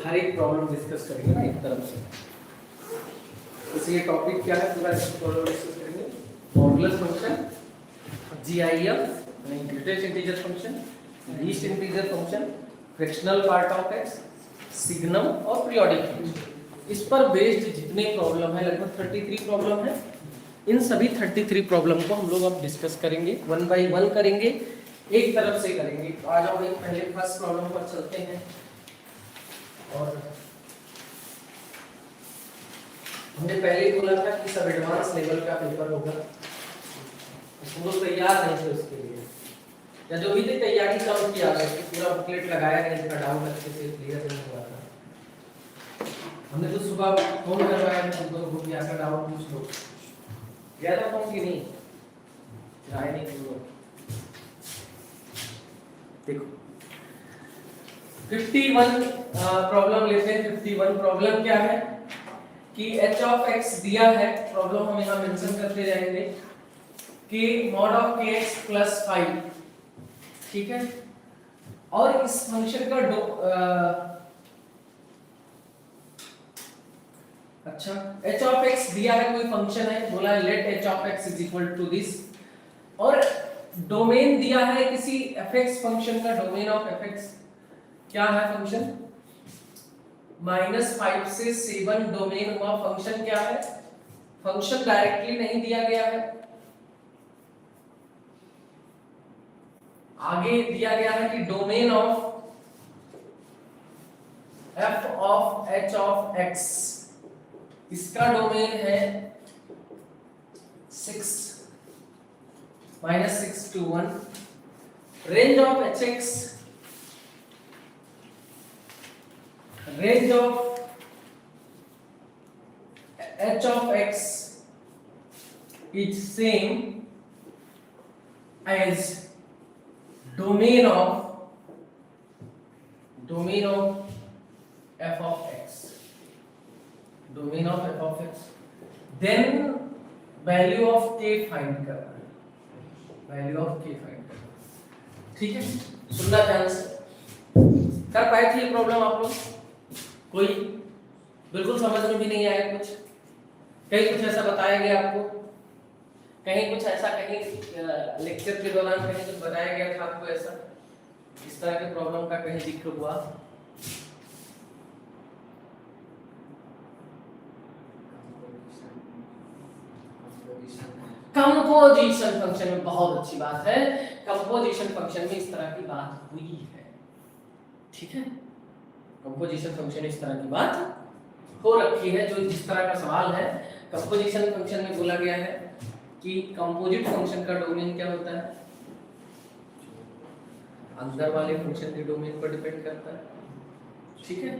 हर एक problem discuss करेंगे ना एक तरफ से। इसलिए टॉपिक क्या है पूरा प्रॉब्लम डिस्कस करेंगे। मॉडुलस फंक्शन, जीआईएफ यानी greatest integer function, least integer function, fractional part of x, signum और पीरियोडिक फंक्शन। इस पर बेस्ड जितने प्रॉब्लम है, लगभग 33 प्रॉब्लम है, इन सभी 33 प्रॉब्लम को हम लोग अब डिस्कस करेंगे, वन बाय वन करेंगे, एक तरफ से करेंगे। तो आ जाओ भाई, पहले फर्स्ट प्रॉब्लम पर चलते हैं। और हमने पहले ही बोला था कि सब एडवांस लेवल का पेपर होगा, हम लोग तैयार नहीं थे उसके लिए, या जो भी थी तैयारी कम किया है, पूरा बुकलेट लगाया नहीं था, डाउट अच्छे से क्लियर नहीं हुआ था। हमने तो सुबह फोन करवाया था तुमको, बुक या का डाउट पूछ लो, गया था फोन की नहीं आए नहीं तुम लोग। देखो 51 प्रॉब्लम लेते हैं। 51 प्रॉब्लम क्या है कि h ऑफ x दिया है, प्रॉब्लम हम यहाँ मेंशन करते जाएंगे कि मॉड ऑफ kx प्लस 5, ठीक है। और इस फंक्शन का अच्छा h ऑफ x दिया है, कोई फंक्शन है, बोला है let h of x is equal to this, और डोमेन दिया है किसी fx फंक्शन का, डोमेन ऑफ fx क्या है फंक्शन, -5 से 7 डोमेन हुआ। फंक्शन क्या है, फंक्शन डायरेक्टली नहीं दिया गया है, आगे दिया गया है कि domain of f of h of x, इसका डोमेन है 6 -6 to 1, range of hx, range of h of x is same as domain of f of x, domain of f of x, then value of k find करना है, value of k find करना, ठीक है। सुनना ध्यान से, कर पाए थे ये प्रॉब्लम आप लोग? कोई बिल्कुल समझ में भी नहीं आया कुछ? कहीं कुछ ऐसा बताया गया आपको, कहीं कुछ ऐसा, कहीं लेक्चर के दौरान कहीं कुछ बताया गया था आपको ऐसा, इस तरह के प्रॉब्लम का कहीं जिक्र हुआ? कंपोजिशन फंक्शन में बहुत अच्छी बात है, कंपोजिशन फंक्शन में इस तरह की बात हुई है, ठीक है। कंपोजिशन फंक्शन में इस तरह की बात हो रखी है, जो जिस तरह का सवाल है। कंपोजिशन फंक्शन में बोला गया है कि कंपोजिट फंक्शन का डोमेन क्या होता है, अंदर वाले फंक्शन के डोमेन पर डिपेंड करता है, ठीक है।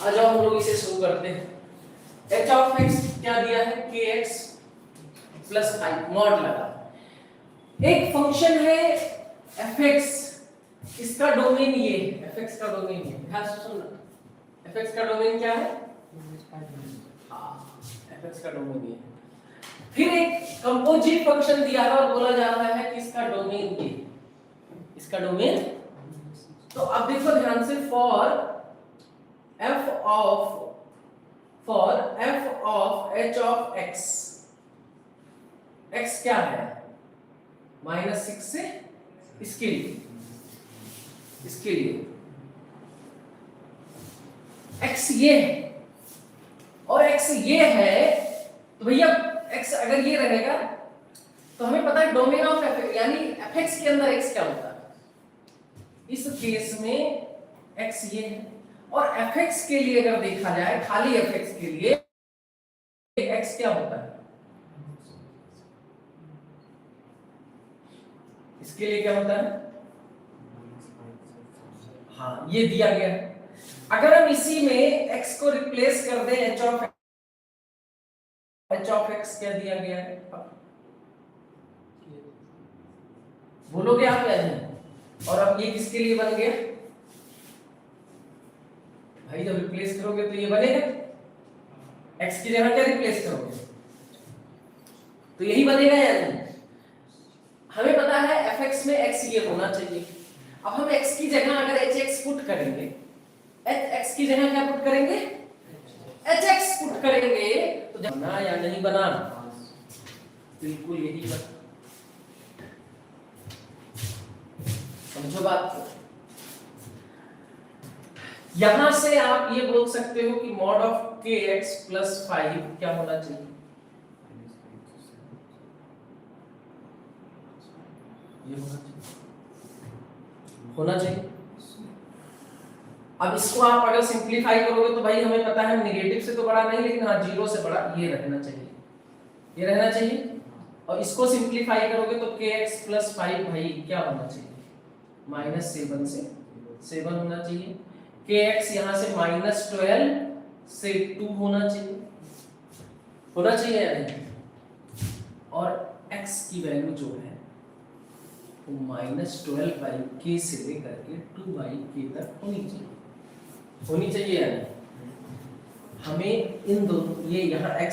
आ जाओ हम लोग इसे शुरू करते हैं। h ऑफ x क्या दिया है, kx प्लस 5, मॉड लगा। एक फंक्शन है fx, इसका डोमेन ये है, fx का डोमेन ये, ध्यान से सुनना, fx का डोमेन क्या है, हाँ fx का डोमेन ये। फिर एक कंपोजिट फंक्शन दिया है और बोला जा रहा है कि इसका डोमेन ये, इसका डोमेन, तो अब देखो ध्यान से, for f of h of x, x क्या है, -6 से, इसके लिए x ये है और x ये है, तो भैया x अगर ये रहेगा तो हमें पता है डोमेन ऑफ f यानी fx के अंदर x क्या होता है, इस केस में x ये है, और fx के लिए अगर देखा जाए, खाली fx के लिए x क्या होता है, इसके लिए क्या होता है, हाँ ये दिया गया है। अगर हम इसी में x को रिप्लेस कर दें, h ऑफ x क्या दिया गया है, बोलोगे आप या नहीं? और अब ये किसके लिए बन गया भाई, जब रिप्लेस करोगे तो ये बनेगा, x की जगह क्या रिप्लेस करोगे तो यही बनेगा या नहीं? हमें पता है fx में x ये होना चाहिए, अब हम x की जगह अगर hx पुट करेंगे, x की जगह क्या पुट करेंगे, hx पुट करेंगे, तो बना या नहीं बना, बिल्कुल यही बना। समझो बात को। यहां से आप ये बोल सकते हो कि मॉड ऑफ kx प्लस 5 क्या होना चाहिए, ये होना चाहिए। अब इसको आप अगर सिंपलीफाई करोगे तो भाई हमें पता है नेगेटिव से तो बड़ा नहीं, लेकिन हाँ जीरो से बड़ा ये रहना चाहिए, ये रहना चाहिए। और इसको सिंपलीफाई करोगे तो kx प्लस 5 भाई क्या होना चाहिए, -7 से 7 होना चाहिए। kx यहाँ से -12 से 2 होना चाहिए, होना चाहिए या नहीं। और x की वैल्यू जो है वो -12/k से लेकर के 2/k तक होनी चाहिए, होनी चाहिए या नहीं। हमें इन दोनों, ये यहाँ x,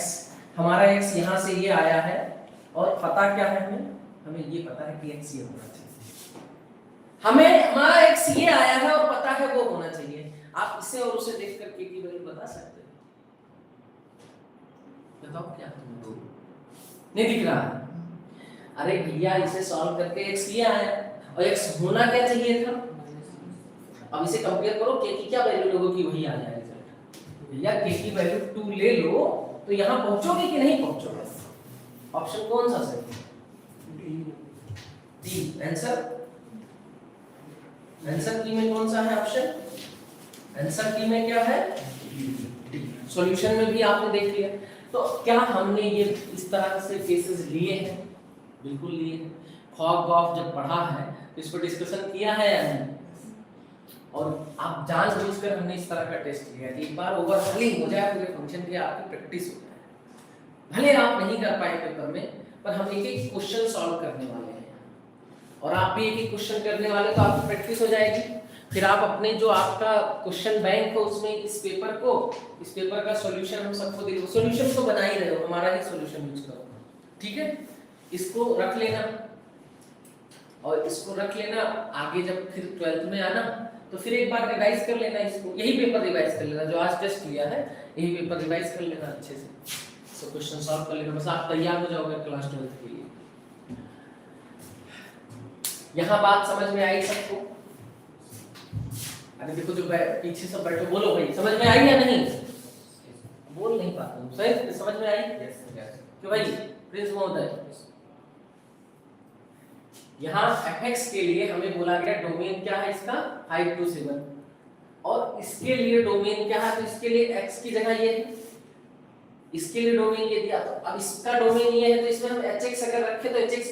हमारा x यहाँ से ये आया है, और पता क्या है हमें ये पता है कि x ये होना चाहिए। हमें हमारा x ये आया है और पता है वो होना चाहिए। आप इसे और उसे देख कर k की वैल्यू बता सकते हो, बताओ क्या नहीं दिख रहा है। अरे भैया इसे सॉल्व करके x ये आया और x होना क्या चाहिए था। अब इसे कंपेयर करो, k की क्या वैल्यू लोगों की वही आ जाए रिजल्ट। भैया k की वैल्यू 2 ले लो तो यहां पहुंचोगे कि नहीं पहुंचोगे। ऑप्शन कौन सा सही है, डी। आंसर, आंसर की में कौन सा है ऑप्शन, आंसर की में क्या है, डी। सॉल्यूशन में भी आपने देख लिया। तो क्या हमने ये इस तरह से केसेस लिए हैं, बिल्कुल लिए हैं। फॉग गॉफ जब पढ़ा है तो इस पर डिस्कशन किया है या नहीं। और आप जानबूझकर हमने इस तरह का टेस्ट लिया कि एक बार ओवरहॉलिंग हो जाए पूरे फंक्शन की, आपकी प्रैक्टिस हो जाए। भले आप नहीं कर पाए पेपर में, पर हम एक एक क्वेश्चन सॉल्व करने वाले हैं और आप भी एक एक क्वेश्चन करने वाले, तो आपकी प्रैक्टिस हो जाएगी। फिर आप अपने जो आपका क्वेश्चन बैंक हो उसमें इस पेपर का सॉल्यूशन हम सबको दे, सॉल्यूशन तो बना ही रहे हो, हमारा ही सॉल्यूशन यूज करो, ठीक है। इसको रख लेना और इसको रख लेना, आगे जब फिर 12th में आना तो फिर एक बार रिवाइज कर लेना इसको, यही पेपर रिवाइज कर लेना जो आज टेस्ट लिया है, यही पेपर रिवाइज कर लेना अच्छे से। सो क्वेश्चन सॉल्व कर लेना, बस आप तैयार हो जाओगे क्लास 12th के लिए। यहाँ बात समझ में आई सबको। अरे देखो जो पीछे सब बैठो, बोलो भाई समझ में आई या नहीं, बोल नहीं पाता हूँ, सही समझ में आई क्यों भाई प्रिंस महोदय। यहाँ fx के लिए हमें बोला गया डोमेन क्या है इसका 5 to 7, और इसके लिए डोमेन क्या है, तो इसके लिए x की जगह ये है, इसके लिए डोमेन ये दिया। तो अब इसका डोमेन ये है तो इसमें हम hx अगर रखे तो hx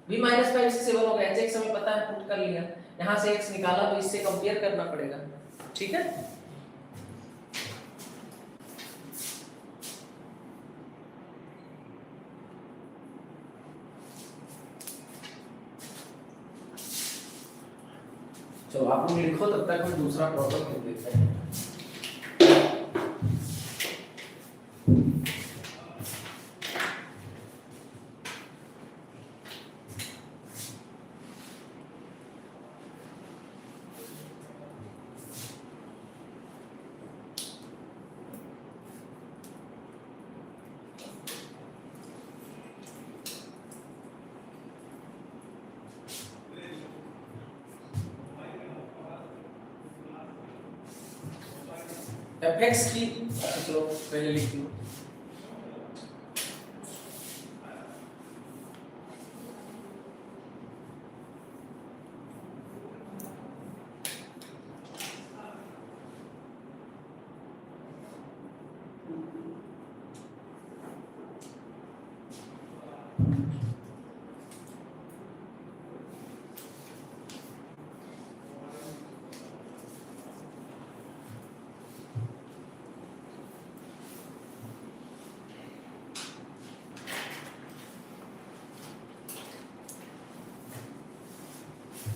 भी -5 से 7 होगा। hx हमें पता है, पुट कर लिया, यहाँ से x निकाला तो इससे कंपेयर करना पड़ेगा, ठीक है। चलो आप लोग लिखो, तब तक हम दूसरा प्रॉब्लम देखते हैं। fx की, चलो पहले लिख लो।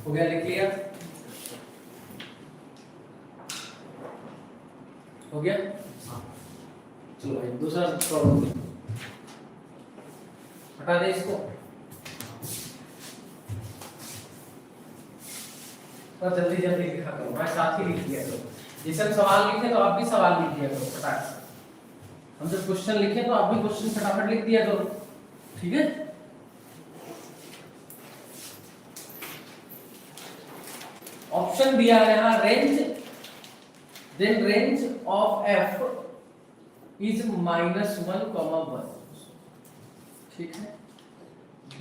हो गया, लिख लिया, हो गया। चलो भाई दूसरा प्रॉब्लम हटा दे इसको। तो जल्दी जल्दी लिखा करो, मैं साथ ही लिख दिया करो। जैसे हम सवाल लिखे तो आप भी सवाल लिख दिया करो फटाक से। हम जब क्वेश्चन लिखे तो आप भी क्वेश्चन फटाफट लिख दिया करो, ठीक है। ऑप्शन दिया है यहाँ range, then range of f is -1, ठीक है। b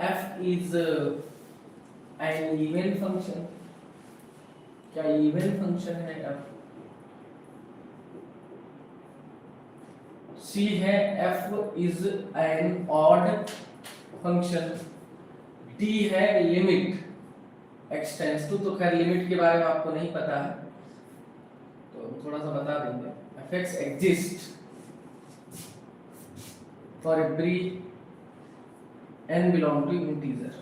f is an even function, क्या इवन फंक्शन है f? c है f is an odd function, d है लिमिट x टेंड्स टू, तो खैर लिमिट के बारे में आपको नहीं पता है तो थोड़ा सा बता देंगे। fx exist for every n belong to integer,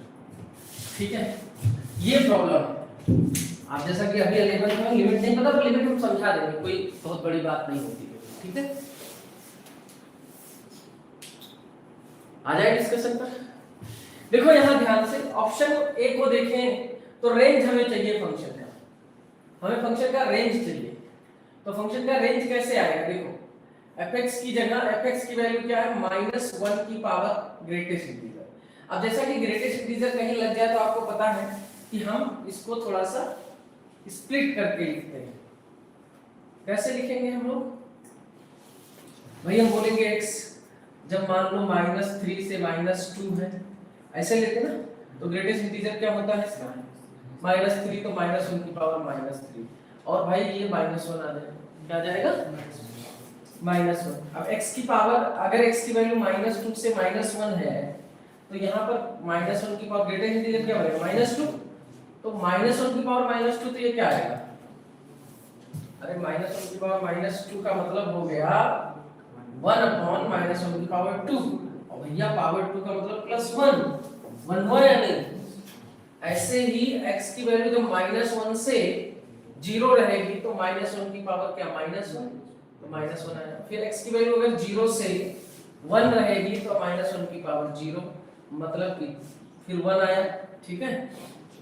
ठीक है। ये प्रॉब्लम है। आप जैसा कि अभी 11 में लिमिट नहीं पता तो लिमिट हम समझा देंगे, कोई बहुत बड़ी बात नहीं होती है, ठीक है। आ जाए डिस्कशन पर। देखो यहां ध्यान से ऑप्शन ए को देखें तो रेंज हमें चाहिए फंक्शन का, हमें फंक्शन का रेंज चाहिए। तो फंक्शन का रेंज कैसे आएगा? देखो fx की जगह fx की वैल्यू क्या है? -1 की पावर ग्रेटेस्ट इंटीजर। अब जैसा कि ग्रेटेस्ट इंटीजर कहीं लग जाए तो आपको पता है कि हम इसको थोड़ा सा स्प्लिट करके लिखते हैं। कैसे लिखेंगे हम लोग? भाई हम बोलेंगे x जब मान लो -3 से -2 है, ऐसे लेते ना, तो ग्रेटेस्ट इंटीजर क्या होता है इसका? -3, तो -1 की पावर -3, और भाई ये -1 आ जाएगा, क्या आ जाएगा? -1। अब x की पावर, अगर x की वैल्यू -2 से -1 है तो यहाँ पर -1 की पावर ग्रेटेस्ट इंटीजर क्या होगा? -2, तो -1 की पावर -2, तो ये क्या आएगा? अरे -1 की पावर -2 का मतलब हो गया 1/-1 की पावर 2, और भैया पावर 2 का मतलब +1, 1 हुआ या नहीं? ऐसे ही x की वैल्यू जब -1 से 0 रहेगी तो -1 की पावर क्या? -1, तो -1 आएगा। फिर x की वैल्यू अगर 0 से 1 रहेगी तो -1 की पावर 0, मतलब कि फिर 1 आया, ठीक है।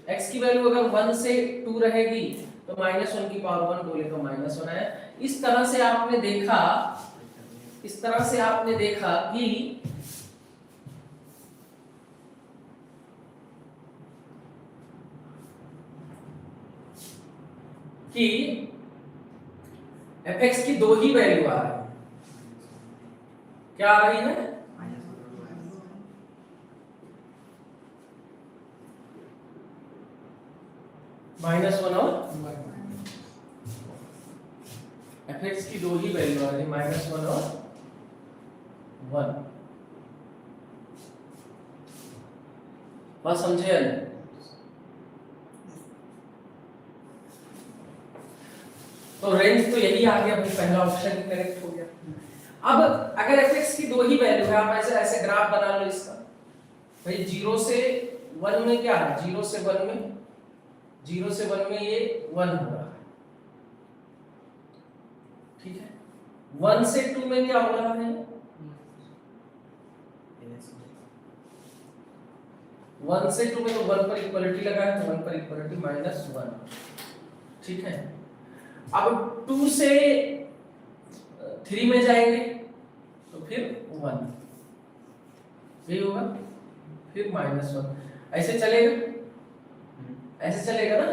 x की वैल्यू अगर 1 से 2 रहेगी तो -1 की पावर 1 बोले तो -1 आया। इस तरह से आपने देखा कि fx की दो ही वैल्यू आ रही है। क्या आ रही है? -1 और fx की दो ही वैल्यू आ रही है, -1 और 1। बात समझे? तो रेंज तो यही आ गया भाई, पहला ऑप्शन करेक्ट हो गया। अब अगर fx की दो ही वैल्यू है, आप ऐसे ग्राफ बना लो इसका। भाई 0 से 1 में क्या है? 0 से 1 में ये 1 हो रहा है, ठीक है। 1 से 2 में क्या हो रहा है? 1 से 2 में तो 1 पर इक्वलिटी लगा है, तो 1 पर इक्वलिटी -1, ठीक है। अब 2 से 3 में जाएंगे तो फिर 1, यही होगा, फिर -1, ऐसे चलेगा ना।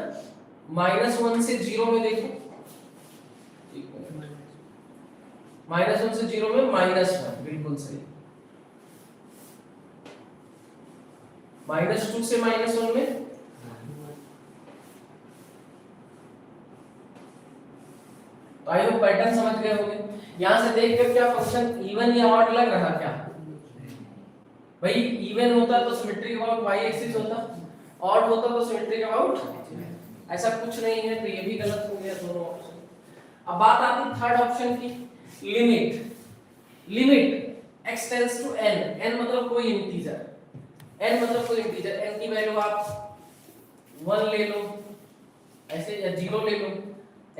-1 से 0 में देखो, -1 से 0 में -1, बिल्कुल सही। -2 से -1 में तो आई होप पैटर्न समझ गए होंगे। यहां से देख कर क्या फंक्शन इवन या ऑड लग रहा क्या? भाई इवन होता तो सिमेट्रिक अबाउट y एक्सिस होता, ऑड होता तो सिमेट्रिक अबाउट, ऐसा कुछ नहीं है, तो ये भी गलत हो गया दोनों ऑप्शन। अब बात आती है थर्ड ऑप्शन की, limit x tends to n, n मतलब कोई इंटीजर, n की वैल्यू आप 1 ले लो ऐसे, या 0 ले लो,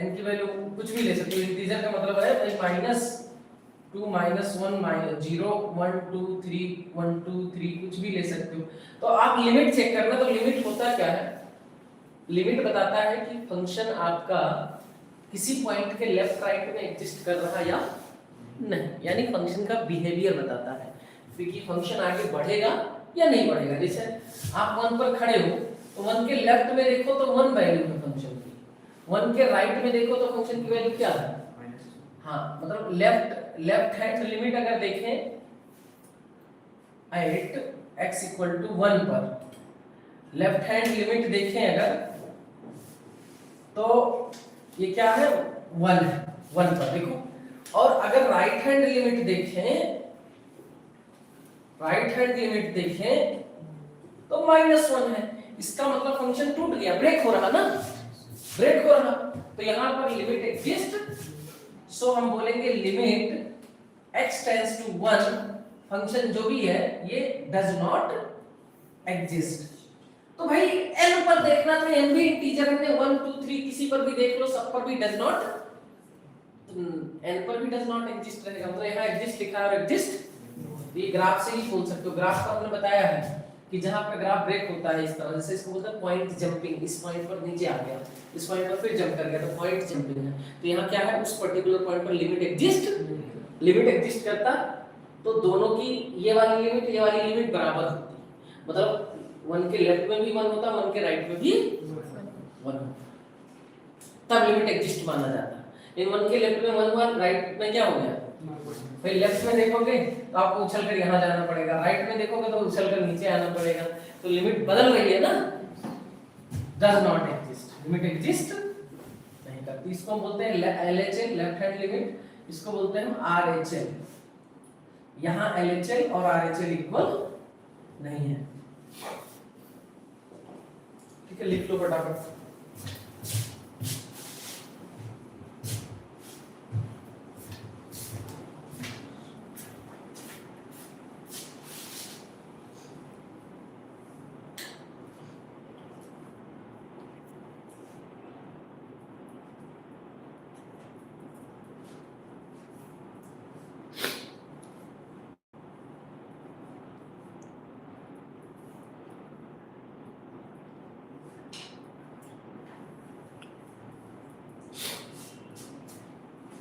n की वैल्यू कुछ भी ले सकते हो। इंटीजर का मतलब है भाई -2 -1 0 1 2 3 1 2 3 कुछ भी ले सकते हो। तो आप लिमिट चेक करना, तो लिमिट होता क्या है? लिमिट बताता है कि फंक्शन आपका किसी पॉइंट के लेफ्ट राइट में एग्जिस्ट कर रहा या नहीं, यानी फंक्शन का बिहेवियर बताता है कि फंक्शन आगे बढ़ेगा या नहीं बढ़ेगा। जैसे आप 1 पर खड़े हो तो 1 के लेफ्ट में देखो तो 1 वैल्यू है फंक्शन की, 1 के राइट में देखो तो फंक्शन की वैल्यू क्या है? हाँ, मतलब लेफ्ट हैंड लिमिट अगर देखें एट x इक्वल टू 1 पर, लेफ्ट हैंड लिमिट देखें अगर तो ये क्या है 1 है, 1 पर देखो। और अगर राइट हैंड लिमिट देखें तो -1 है। इसका मतलब फंक्शन टूट गया, ब्रेक हो रहा ना, ब्रेक हो रहा। तो यहां पर लिमिट एग्जिस्ट, सो हम बोलेंगे limit x tends to 1, function जो भी है ये डज नॉट एग्जिस्ट। तो भाई n पर देखना था, n भी इंटीजर है, 1 2 3 किसी पर भी देख लो, सब पर भी डज नॉट, n पर भी डज नॉट एग्जिस्ट रहेगा। मतलब यहाँ एग्जिस्ट लिखा है और एग्जिस्ट, ये ग्राफ से ही खोल सकते हो। ग्राफ का हमने बताया है कि जहां पे ग्राफ ब्रेक होता है इस तरह, जैसे इसको बोलते हैं पॉइंट जंपिंग, इस पॉइंट पर नीचे आ गया, इस पॉइंट पर फिर जंप कर गया, तो पॉइंट जंपिंग है। तो यहाँ क्या है, उस पर्टिकुलर पॉइंट पर लिमिट एग्जिस्ट करता, तो दोनों की ये वाली लिमिट बराबर होती है। मतलब 1 के लेफ्ट में भी 1 होता, 1 के राइट में भी 1 होता, तब लिमिट एग्जिस्ट माना जाता है। इन 1 के लेफ्ट में 1 हुआ, राइट में क्या हो गया? भाई लेफ्ट में देखोगे तो आपको उछल कर यहाँ जाना पड़ेगा, राइट में देखोगे तो उछल कर नीचे आना पड़ेगा, तो लिमिट बदल रही है ना, does not exist, limit exist नहीं करती। इसको हम बोलते हैं LHL, लेफ्ट हैंड लिमिट, इसको बोलते हैं हम RHL। यहाँ LHL और RHL इक्वल नहीं है, ठीक है, लिख लो फटाफट।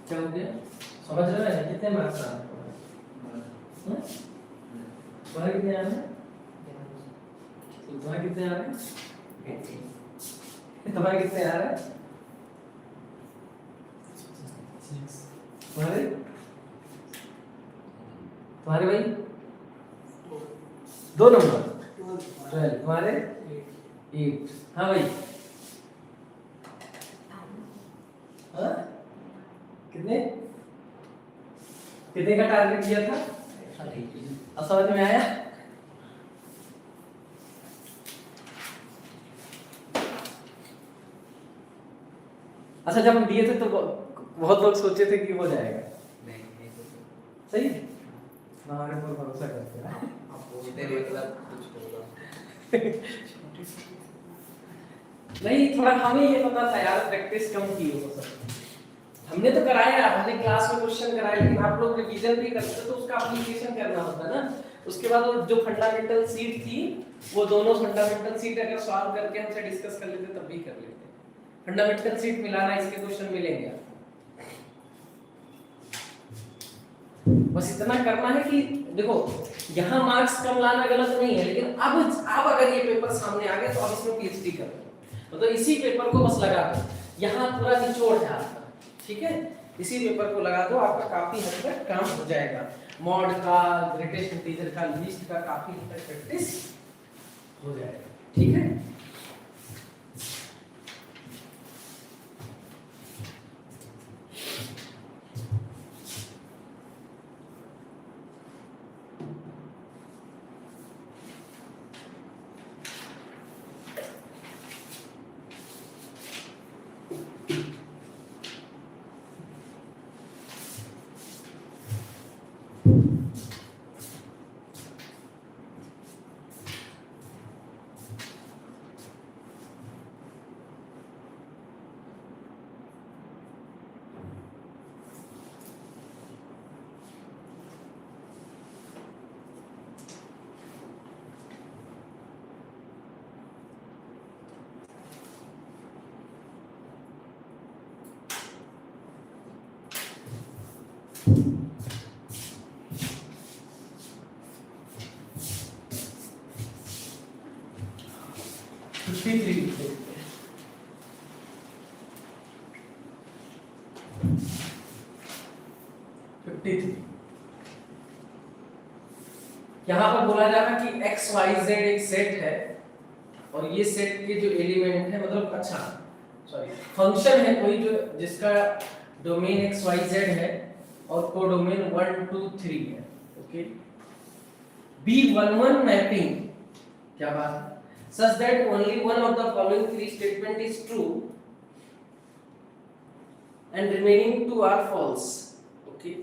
क्या हो गया, समझ रहे हैं? कितने मार्क्स आ रहे हैं? तुम्हारे कितने आ रहे हैं? तुम्हारे कितने आ रहे हैं? तुम्हारे कितने आ रहे हैं? तुम्हारे तुम्हारे भाई 2 नंबर 12, तुम्हारे 8। हाँ भाई, हाँ कितने कितने का टारगेट दिया था? अब समझ में आया? अच्छा, जब हम दिए थे तो बहुत लोग सोचे थे कि हो जाएगा, नहीं सही है, हमारे ऊपर भरोसा करते हैं। नहीं, थोड़ा हमें ये पता था यार, प्रैक्टिस कम की हो सकती, हमने तो कराया, हमने क्लास में क्वेश्चन कराए, लेकिन आप लोग रिवीजन भी करते तो उसका एप्लीकेशन करना होता है ना। उसके बाद वो जो फंडामेंटल सीट थी, वो दोनों फंडामेंटल सीट अगर सॉल्व करके हमसे डिस्कस कर लेते तब भी कर लेते। फंडामेंटल सीट मिलाना, इसके क्वेश्चन मिलेंगे। बस इतना करना है कि देखो यहाँ मार्क्स कम लाना गलत नहीं है, लेकिन अब अगर ये पेपर सामने आ गए तो अब इसमें PhD कर लो, तो इसी पेपर को बस लगा दो, यहाँ पूरा निचोड़ है आपका, ठीक है, इसी पेपर को लगा दो, आपका काफी हद तक काम हो जाएगा। मॉड का, ग्रेटेस्ट इंटीजर का, लीस्ट का काफी हद तक प्रैक्टिस हो जाएगा, ठीक है। 53 लिख देते हैं। यहां पर बोला जा रहा है कि एक्स वाई जेड एक सेट है और ये सेट के जो एलिमेंट है मतलब अच्छा सॉरी फंक्शन है कोई जो जिसका डोमेन एक्स वाई जेड है और कोडोमेन 1 2 3 है। ओके B11 मैपिंग क्या बात है such that only one of the following three statement is true and remaining two are false. Okay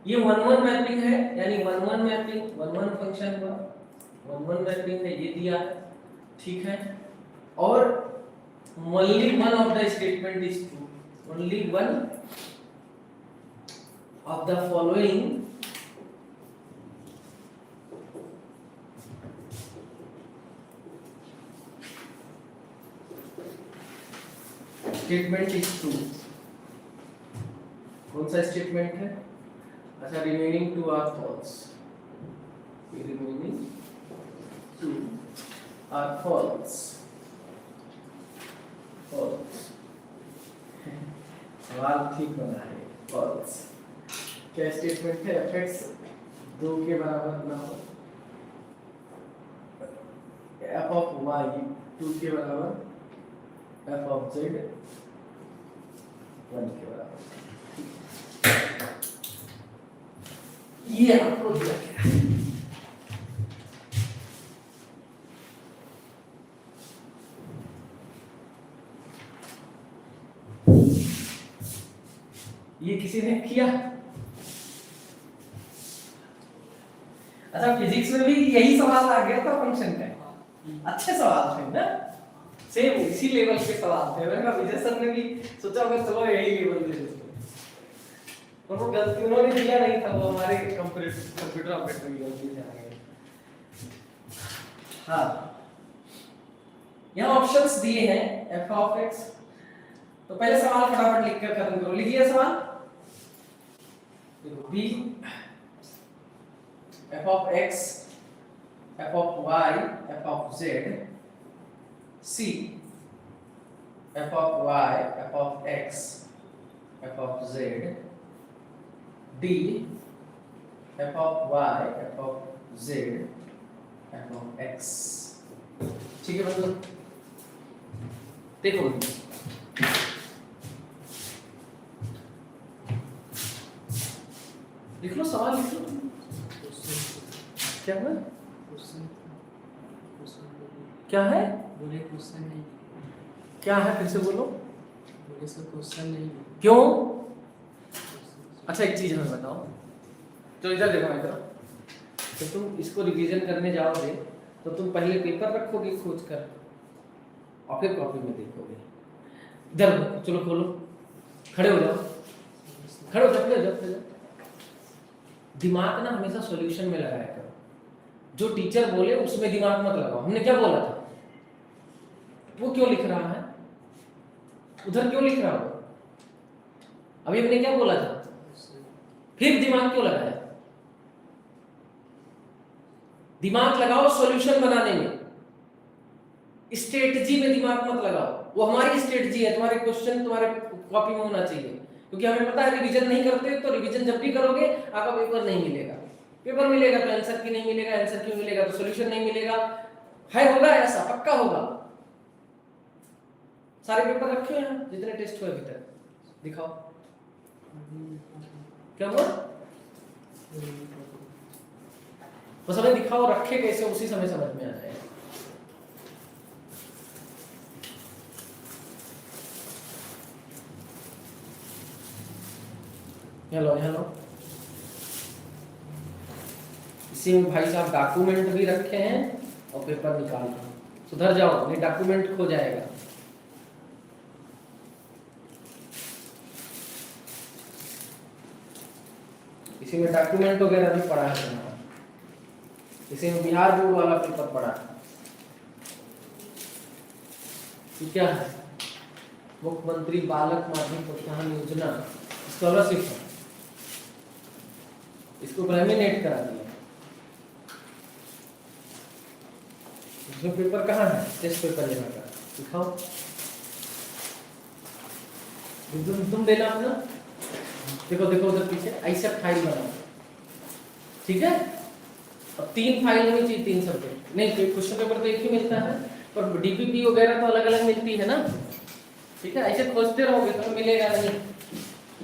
ये 1 1 मैपिंग है यानी 1 1 मैपिंग 1 1 फंक्शन हुआ 1 1 मैपिंग है ये दिया है ठीक है और only one of the statement is true only one of the following statement is true कौन सा स्टेटमेंट है अच्छा remaining two are false remaining two are false false सवाल ठीक बना है फॉल्स क्या स्टेटमेंट है fx 2 के बराबर ना हो f of y 2 के बराबर f of z 1 के बराबर ये आपको दिया गया है ये किसी ने किया अच्छा फिजिक्स में भी यही सवाल आ गया था फंक्शन का अच्छे सवाल थे ना सेम इसी लेवल के सवाल थे मैंने कहा विजय सर ने भी सोचा होगा चलो यही लेवल दे देते और वो गलती उन्होंने दिया नहीं था वो हमारे कंप्यूटर ऑपरेटर की गलती है हाँ यहाँ ऑप्शंस दिए हैं f of x तो पहले सवाल फटाफट लिखकर खत्म करो लिखिए सवाल देखो b f of x f of y f of z c f of y f of x f of z d f of y f of z f of x ठीक है मतलब देखो लिख लो सवाल लिख लो क्या है क्या है बोले क्वेश्चन नहीं क्या है फिर से बोलो बोले सर क्वेश्चन नहीं क्यों अच्छा एक चीज हमें बताओ तो इधर देखो इधर तो तुम इसको रिवीजन करने जाओगे तो तुम पहले पेपर रखोगे खोज कर और फिर कॉपी में देखोगे इधर चलो खोलो खड़े हो जाओ खड़े हो जाओ दिमाग ना हमेशा सॉल्यूशन में लगाया करो जो टीचर बोले उसमें दिमाग मत लगाओ हमने क्या बोला था वो क्यों लिख रहा है उधर क्यों लिख रहा हो अभी हमने क्या बोला था फिर दिमाग क्यों लगाया दिमाग लगाओ सॉल्यूशन बनाने में स्ट्रेटजी में दिमाग मत लगाओ वो हमारी स्ट्रेटजी है तुम्हारे क्वेश्चन तुम्हारे कॉपी में होना चाहिए क्योंकि हमें पता है रिवीजन नहीं करते तो रिवीजन जब भी करोगे आपका पेपर नहीं मिलेगा पेपर मिलेगा तो आंसर की नहीं मिलेगा आंसर क्यों मिलेगा तो सॉल्यूशन नहीं मिलेगा है होगा ऐसा पक्का होगा सारे पेपर रखे हैं जितने टेस्ट हुए अभी तक दिखाओ क्या हुआ बस हमें दिखाओ रखे कैसे उसी समय समझ में आ जाएगा हेलो हेलो इसी में भाई साहब डॉक्यूमेंट भी रखे हैं और पेपर निकाल रहे हैं सुधर जाओ नहीं डॉक्यूमेंट खो जाएगा इसी में डॉक्यूमेंट वगैरह भी पढ़ा है इसी में बिहार बोर्ड वाला पेपर पढ़ा है क्या है मुख्यमंत्री बालक माध्यमिक प्रोत्साहन योजना स्कॉलरशिप है इसको लैमिनेट करा दिया जो पेपर कहाँ है, टेस्ट पेपर यहाँ का दिखाओ, तुम देना अपना, देखो देखो उधर पीछे ऐसा फाइल बनाओ, ठीक है। अब 3 फाइल होनी चाहिए, 3 सब्जेक्ट नहीं, क्वेश्चन पेपर तो एक ही मिलता है, पर डीपीपी वगैरह तो अलग अलग मिलती है ना, ठीक है। ऐसे खोजते रहोगे तो मिलेगा नहीं।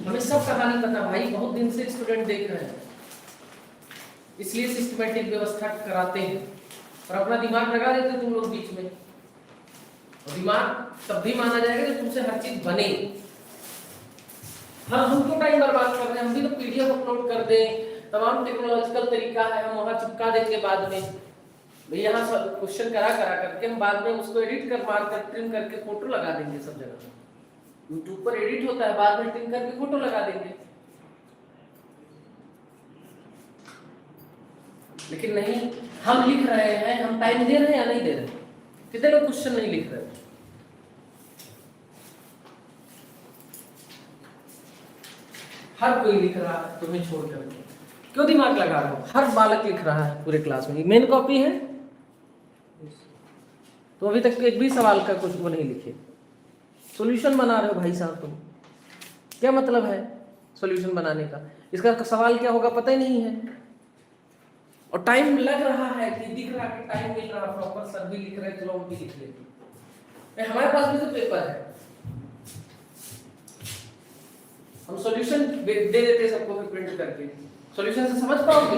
हमें सब कहानी पता भाई, बहुत दिन से स्टूडेंट देख रहे हैं, इसलिए सिस्टमैटिक व्यवस्था कराते हैं, और अपना दिमाग लगा देते तुम लोग बीच में, और दिमाग तब भी माना जाएगा जब तुमसे हर चीज बने। हाँ, हम क्यों टाइम बर्बाद कर रहे हैं, हम भी तो पीडीएफ अपलोड कर दें, तमाम टेक्नोलॉजिकल तरीका है, हम वहां चिपका देंगे बाद में, भाई यहाँ क्वेश्चन करा करके हम बाद में उसको एडिट कर मार कर ट्रिम करके फोटो लगा देंगे, सब जगह यूट्यूब पर एडिट होता है, बाद में ट्रिम करके फोटो लगा देंगे। लेकिन नहीं, हम लिख रहे हैं, हम टाइम दे रहे हैं या नहीं दे रहे? कितने लोग क्वेश्चन नहीं लिख रहे? हर कोई लिख रहा है, तुम्हें छोड़ करके क्यों दिमाग लगा रहे हो? हर बालक लिख रहा है पूरे क्लास में। मेन कॉपी है तो अभी तक एक भी सवाल का कुछ वो नहीं लिखे, सॉल्यूशन बना रहे हो भाई साहब तुम, क्या मतलब है सॉल्यूशन बनाने का? इसका सवाल क्या होगा पता ही नहीं है, और टाइम लग रहा है कि दिख रहा है कि टाइम मिल रहा, प्रॉपर सर भी लिख रहे, चलो हम भी लिख लेते। हमारे पास भी तो पेपर है, हम सॉल्यूशन दे देते सबको फिर प्रिंट करके। सॉल्यूशन से समझ पाओगे?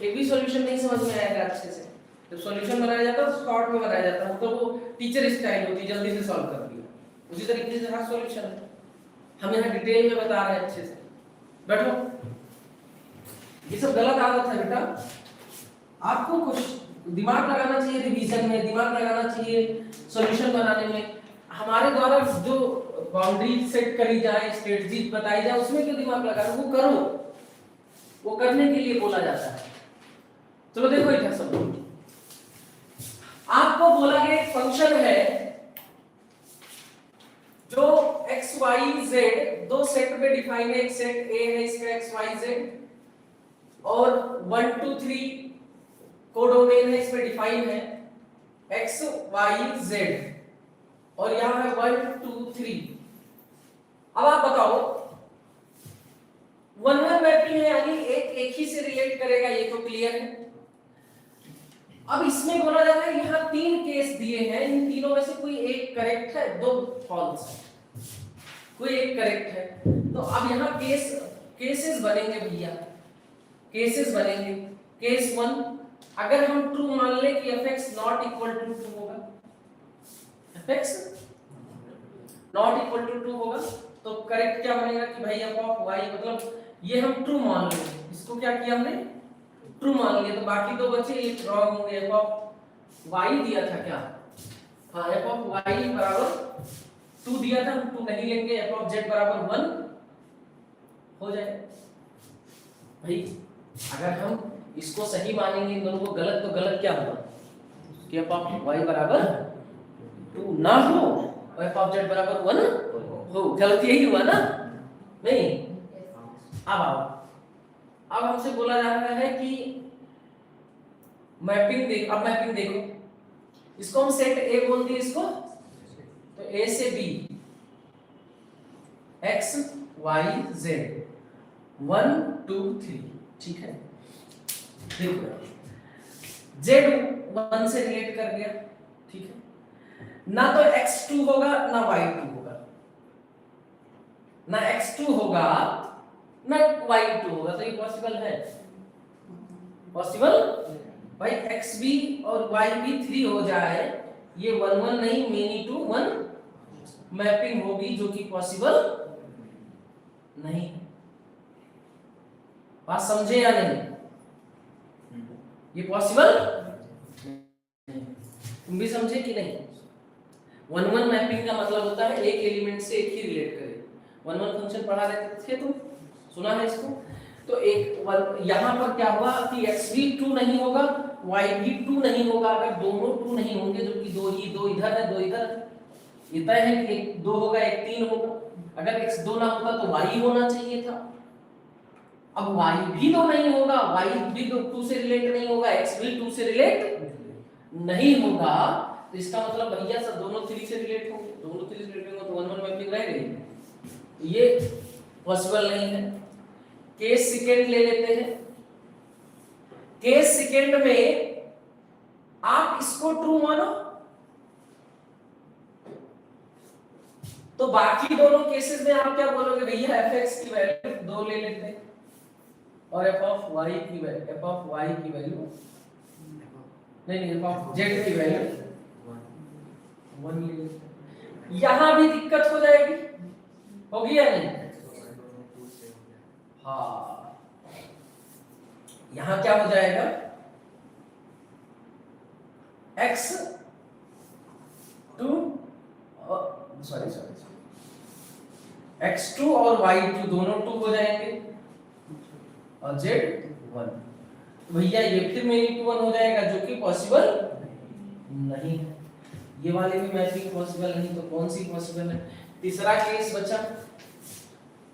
एक भी सॉल्यूशन नहीं समझ में आएगा अच्छे से। जब सॉल्यूशन बनाया जाता है तो शॉर्ट में बनाया जाता है, तो वो टीचर स्टाइल होती है, जल्दी से सॉल्व कर दिया, उसी तरीके से हर सॉल्यूशन है। हम यहाँ डिटेल में बता रहे हैं अच्छे से, बैठो। ये सब गलत आदत है बेटा, आपको कुछ दिमाग लगाना चाहिए रिवीजन में, दिमाग लगाना चाहिए सॉल्यूशन बनाने में। हमारे द्वारा जो बाउंड्री सेट करी जाए, स्ट्रेटजी बताई जाए, उसमें क्यों दिमाग लगा? वो करो, वो करने के लिए बोला जाता है। चलो देखो इधर सब, आपको बोला गया एक फंक्शन है जो x y z दो सेट में डिफाइन है। एक सेट A है इसका x y z, और 1 2 3 कोडोमेन है, इसमें डिफाइन है x y z, और यहां है 1 2 3। अब आप बताओ, 1-1 मैपिंग है, यानी एक ही से रिलेट करेगा, ये तो क्लियर है। अब इसमें बोला जाता है यहाँ 3 केस दिए हैं, इन तीनों में से कोई एक करेक्ट है, 2 फॉल्स है, कोई एक करेक्ट है। तो अब यहाँ केसेस बनेंगे भैया, केसेस बनेंगे। केस 1, अगर हम ट्रू मान ले कि fx नॉट इक्वल टू 2 होगा, fx नॉट इक्वल टू 2 होगा, तो करेक्ट क्या बनेगा कि भाई f ऑफ y, मतलब ये हम ट्रू मान लेंगे, इसको क्या किया हमने, ट्रू मान लिया, तो बाकी 2 बचे ये रॉन्ग होंगे। f ऑफ y दिया था क्या, हाँ, f ऑफ y बराबर 2 दिया था, हम 2 नहीं लेंगे, f ऑफ z बराबर 1 हो जाए। भाई अगर हम इसको सही मानेंगे, इन दोनों को गलत, तो गलत क्या होगा कि f ऑफ y बराबर 2 ना हो और f ऑफ z बराबर 1 हो। गलत यही हुआ ना? नहीं। अब आओ, अब हमसे बोला जा रहा है कि मैपिंग देख, अब मैपिंग देखो, इसको हम सेट A बोल दिए इसको, तो A से B x y z 1 2 3, ठीक है। देखो z 1 से रिलेट कर गया, ठीक है। ना तो x2 होगा ना y2 होगा, ना x2 होगा ना y2 होगा, तो ये पॉसिबल है? पॉसिबल? भाई x भी और y भी 3 हो जाए, ये 1 1 नहीं, मेनी टू 1 मैपिंग होगी, जो कि पॉसिबल नहीं। बात समझे या नहीं? ये पॉसिबल तुम भी समझे कि नहीं? 1 1 मैपिंग का मतलब होता है एक एलिमेंट से एक ही रिलेट करे। 1 1 फंक्शन पढ़ा रहे थे तुम, सुना है इसको? तो एक यहां पर क्या हुआ कि x भी 2 नहीं होगा, y भी 2 नहीं होगा। अगर दोनों 2 नहीं होंगे, जो कि 2 इधर है 2 इधर है, ये तय है कि एक 2 होगा एक 3 होगा। अगर x 2 ना होगा तो y होना चाहिए था। अब y भी 2 नहीं होगा, y भी 2 से रिलेट नहीं होगा, x भी 2 से रिलेट नहीं होगा तो इसका मतलब भैया सब दोनों 3 से रिलेट होंगे, दोनों 3 से रिलेट होंगे तो 1 1 मैपिंग रह गई। ये पॉसिबल नहीं है। केस सेकंड ले लेते हैं। केस सेकंड में आप इसको ट्रू मानो तो बाकी दोनों केसेस में आप क्या बोलोगे भैया fx की वैल्यू 2 ले लेते हैं और f(y) की वैल्यू नहीं f(z) की वैल्यू 1 ले लेते हैं। यहां भी दिक्कत हो जाएगी, होगी या नहीं? हाँ, यहां क्या हो जाएगा x2 x2 और y2 दोनों 2 हो जाएंगे और z1। भैया ये फिर मेरी 2 1 हो जाएगा जो कि पॉसिबल नहीं है। ये वाली भी मैचिंग पॉसिबल नहीं, तो कौन सी पॉसिबल है? तीसरा केस बचा।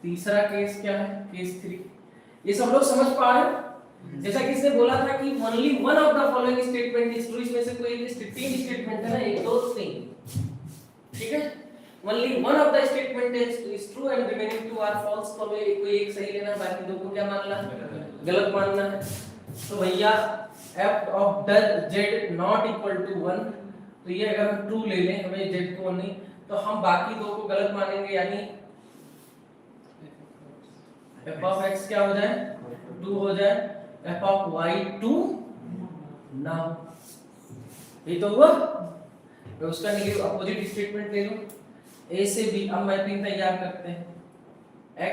तीसरा केस क्या है? केस 3। ये सब लोग समझ पा रहे हैं? जैसा कि इसने बोला था कि only one of the following statement is true, इसमें से कोई एक 3 स्टेटमेंट है ना, 1 2 3, ठीक है? Only one of the statement is true and remaining 2 are false. तो हमें कोई एक सही लेना, बाकी दो को क्या मानना? गलत मानना है। तो भैया f ऑफ z नॉट इक्वल टू 1, तो ये अगर हम ट्रू ले लें, हमें z को नहीं, तो हम बाकी दो को गलत मानेंगे, यानी f ऑफ x क्या हो जाए? 2 हो जाए, f ऑफ y 2 ना हो। ये तो हुआ। तो उसका नेगेटिव अपोजिट स्टेटमेंट ले लो, a से b। अब मैपिंग तैयार करते हैं,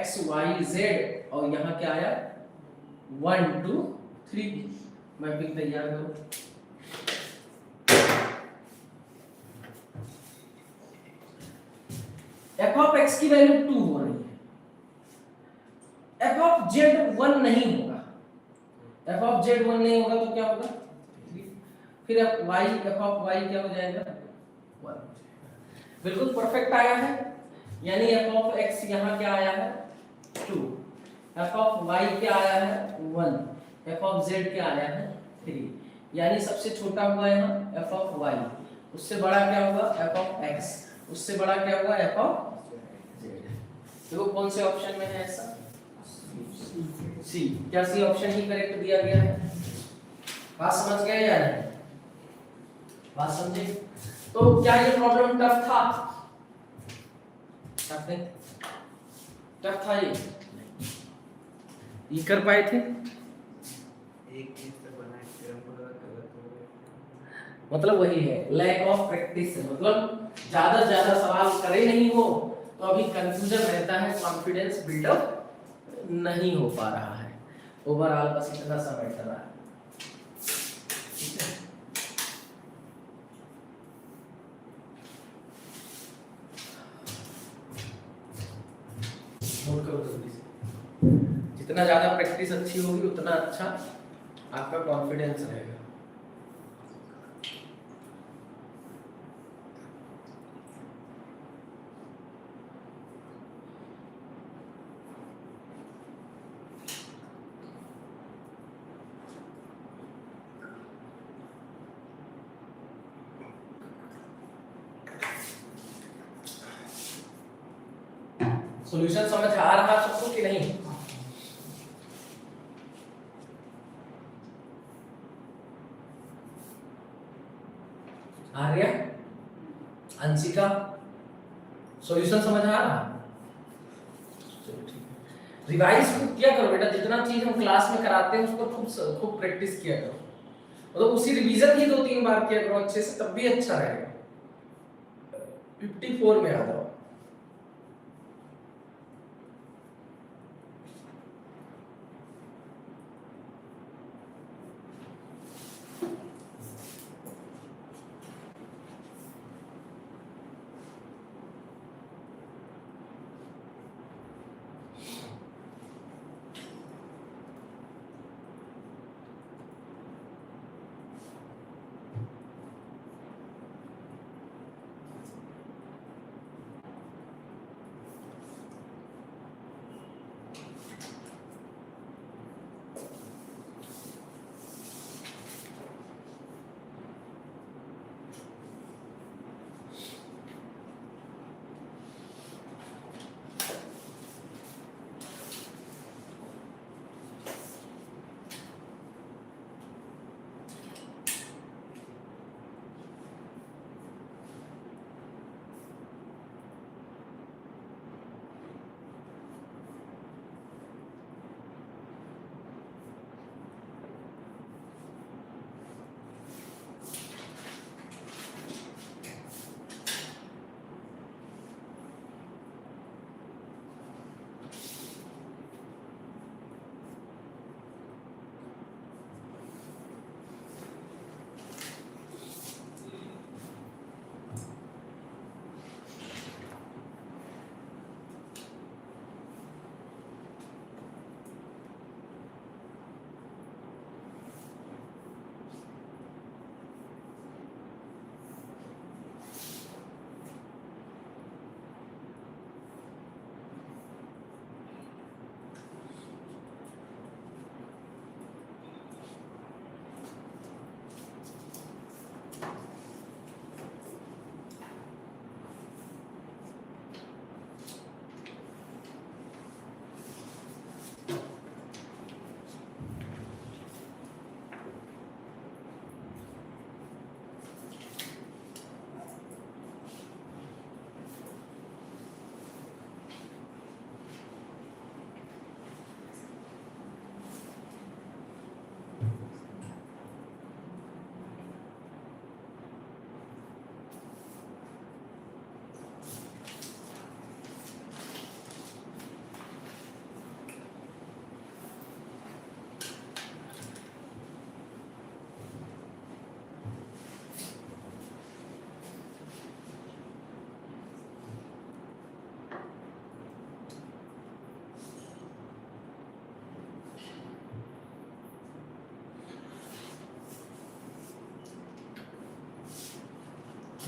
x y z और यहाँ क्या आया 1 2 3। मैपिंग तैयार करो। f ऑफ x की वैल्यू 2 हो रही है, f ऑफ z 1 नहीं होगा। f ऑफ z 1 नहीं होगा तो क्या होगा 3। फिर f ऑफ y क्या हो जाएगा 1। बिल्कुल परफेक्ट आया है, यानी f ऑफ x यहाँ क्या आया है 2, f ऑफ y क्या आया है 1, f ऑफ z क्या आया है 3। यानी सबसे छोटा हुआ यहाँ f ऑफ y, उससे बड़ा क्या होगा f ऑफ x, उससे बड़ा क्या होगा f ऑफ z। देखो कौन से ऑप्शन में है ऐसा? सी। क्या सी ऑप्शन ही करेक्ट दिया गया है? बात समझ गए या नहीं? बात समझे? तो क्या ये प्रॉब्लम टफ था? टफ था ये कर पाए थे? एक चीज पे बनाए फिर हमको लगा गलत हो गया। मतलब वही है, लैक ऑफ प्रैक्टिस। मतलब ज्यादा सवाल करे नहीं हो तो अभी कंफ्यूजन रहता है, कॉन्फिडेंस बिल्डअप नहीं हो पा रहा है। ओवरऑल बस इतना सा मैटर है। नोट करो जल्दी से। जितना ज्यादा प्रैक्टिस अच्छी होगी उतना अच्छा आपका कॉन्फिडेंस रहेगा। सॉल्यूशन समझ आ रहा सबको कि नहीं? आर्या, अंशिका, सॉल्यूशन समझ आ रहा? रिवाइज किया करो बेटा, जितना चीज हम क्लास में कराते हैं उसको खूब प्रैक्टिस किया करो। मतलब उसी रिवीजन ही 2-3 बार किया करो अच्छे से, तब भी अच्छा रहेगा। 54 में आ जाओ।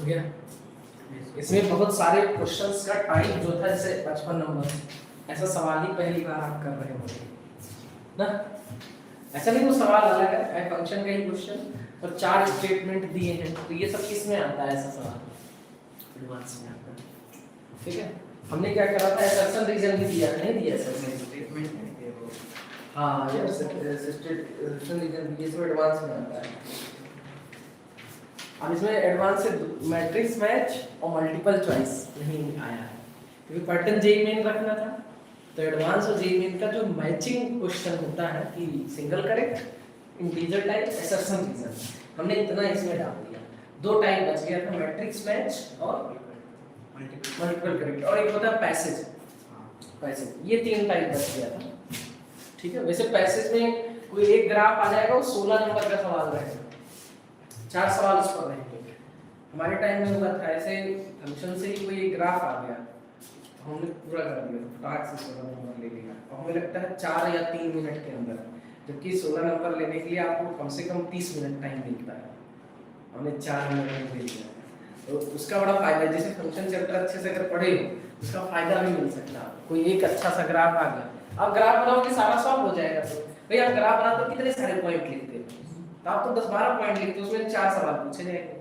हो गया। इसमें बहुत सारे क्वेश्चंस का टाइप जो था, जैसे 55 नंबर ऐसा सवाल ही पहली बार आप कर रहे होंगे ना। ऐसा नहीं, वो सवाल अलग है, फंक्शन का ही क्वेश्चन और 4 स्टेटमेंट दिए हैं, तो ये सब किस में आता है ऐसा सवाल? एडवांस में आता है। ठीक है, हमने क्या करा था, असर्शन रीजन भी दिया, नहीं दिया असर्शन स्टेटमेंट है वो। हाँ ये असर्शन रीजन भी इसमें एडवांस में आता है। अब इसमें एडवांस से मैट्रिक्स मैच और मल्टीपल चॉइस नहीं आया है, क्योंकि पैटर्न जेई मेन रखना था। तो एडवांस और जेई मेन का जो मैचिंग क्वेश्चन होता है कि single correct, integer type, assertion reason, हमने इतना इसमें डाल दिया। 2 टाइप बच गया था, मैट्रिक्स मैच और मल्टीपल करेक्ट, और एक होता है पैसेज। पैसेज, ये 3 टाइप बच गया था। ठीक है, वैसे पैसेज में कोई एक ग्राफ आ जाएगा, वो 16 नंबर का सवाल रहेगा, 4 सवाल उस पर रहेंगे। हमारे टाइम में हुआ था ऐसे, फंक्शन से ही कोई एक ग्राफ आ गया, हमने पूरा कर दिया, फटाक से 16 नंबर ले लिया, और हमें लगता है 4 या 3 मिनट के अंदर, जबकि 16 नंबर लेने के लिए आपको कम से कम 30 मिनट टाइम मिलता है, हमने 4 मिनट में ले लिया। तो उसका बड़ा फायदा है, जैसे फंक्शन चैप्टर अच्छे से अगर पढ़े हो, उसका फायदा भी मिल सकता है। कोई एक अच्छा सा ग्राफ आ गया, आप ग्राफ बनाओगे सारा सॉल्व हो जाएगा। तो भाई आप ग्राफ बनाते हो कितने सारे पॉइंट लिखते हो, तो आप तो 10-12 पॉइंट लिखते हो, उसमें 4 सवाल पूछे जाएंगे।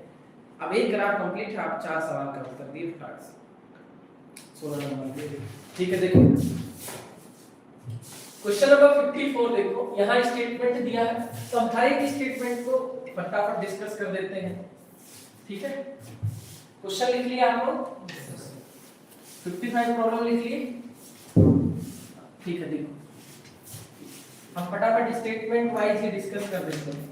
अब एक ग्राफ कंप्लीट है, आप 4 सवाल का उत्तर दिए फटाक से, 16 नंबर के। ठीक है, देखो क्वेश्चन नंबर 54 देखो, यहाँ स्टेटमेंट दिया है, तो हम हर एक स्टेटमेंट को फटाफट डिस्कस कर देते हैं। ठीक है, क्वेश्चन लिख लिया आप लोग, 55 प्रॉब्लम लिख लिए। ठीक है, देखो हम फटाफट स्टेटमेंट वाइज ही डिस्कस कर देते हैं।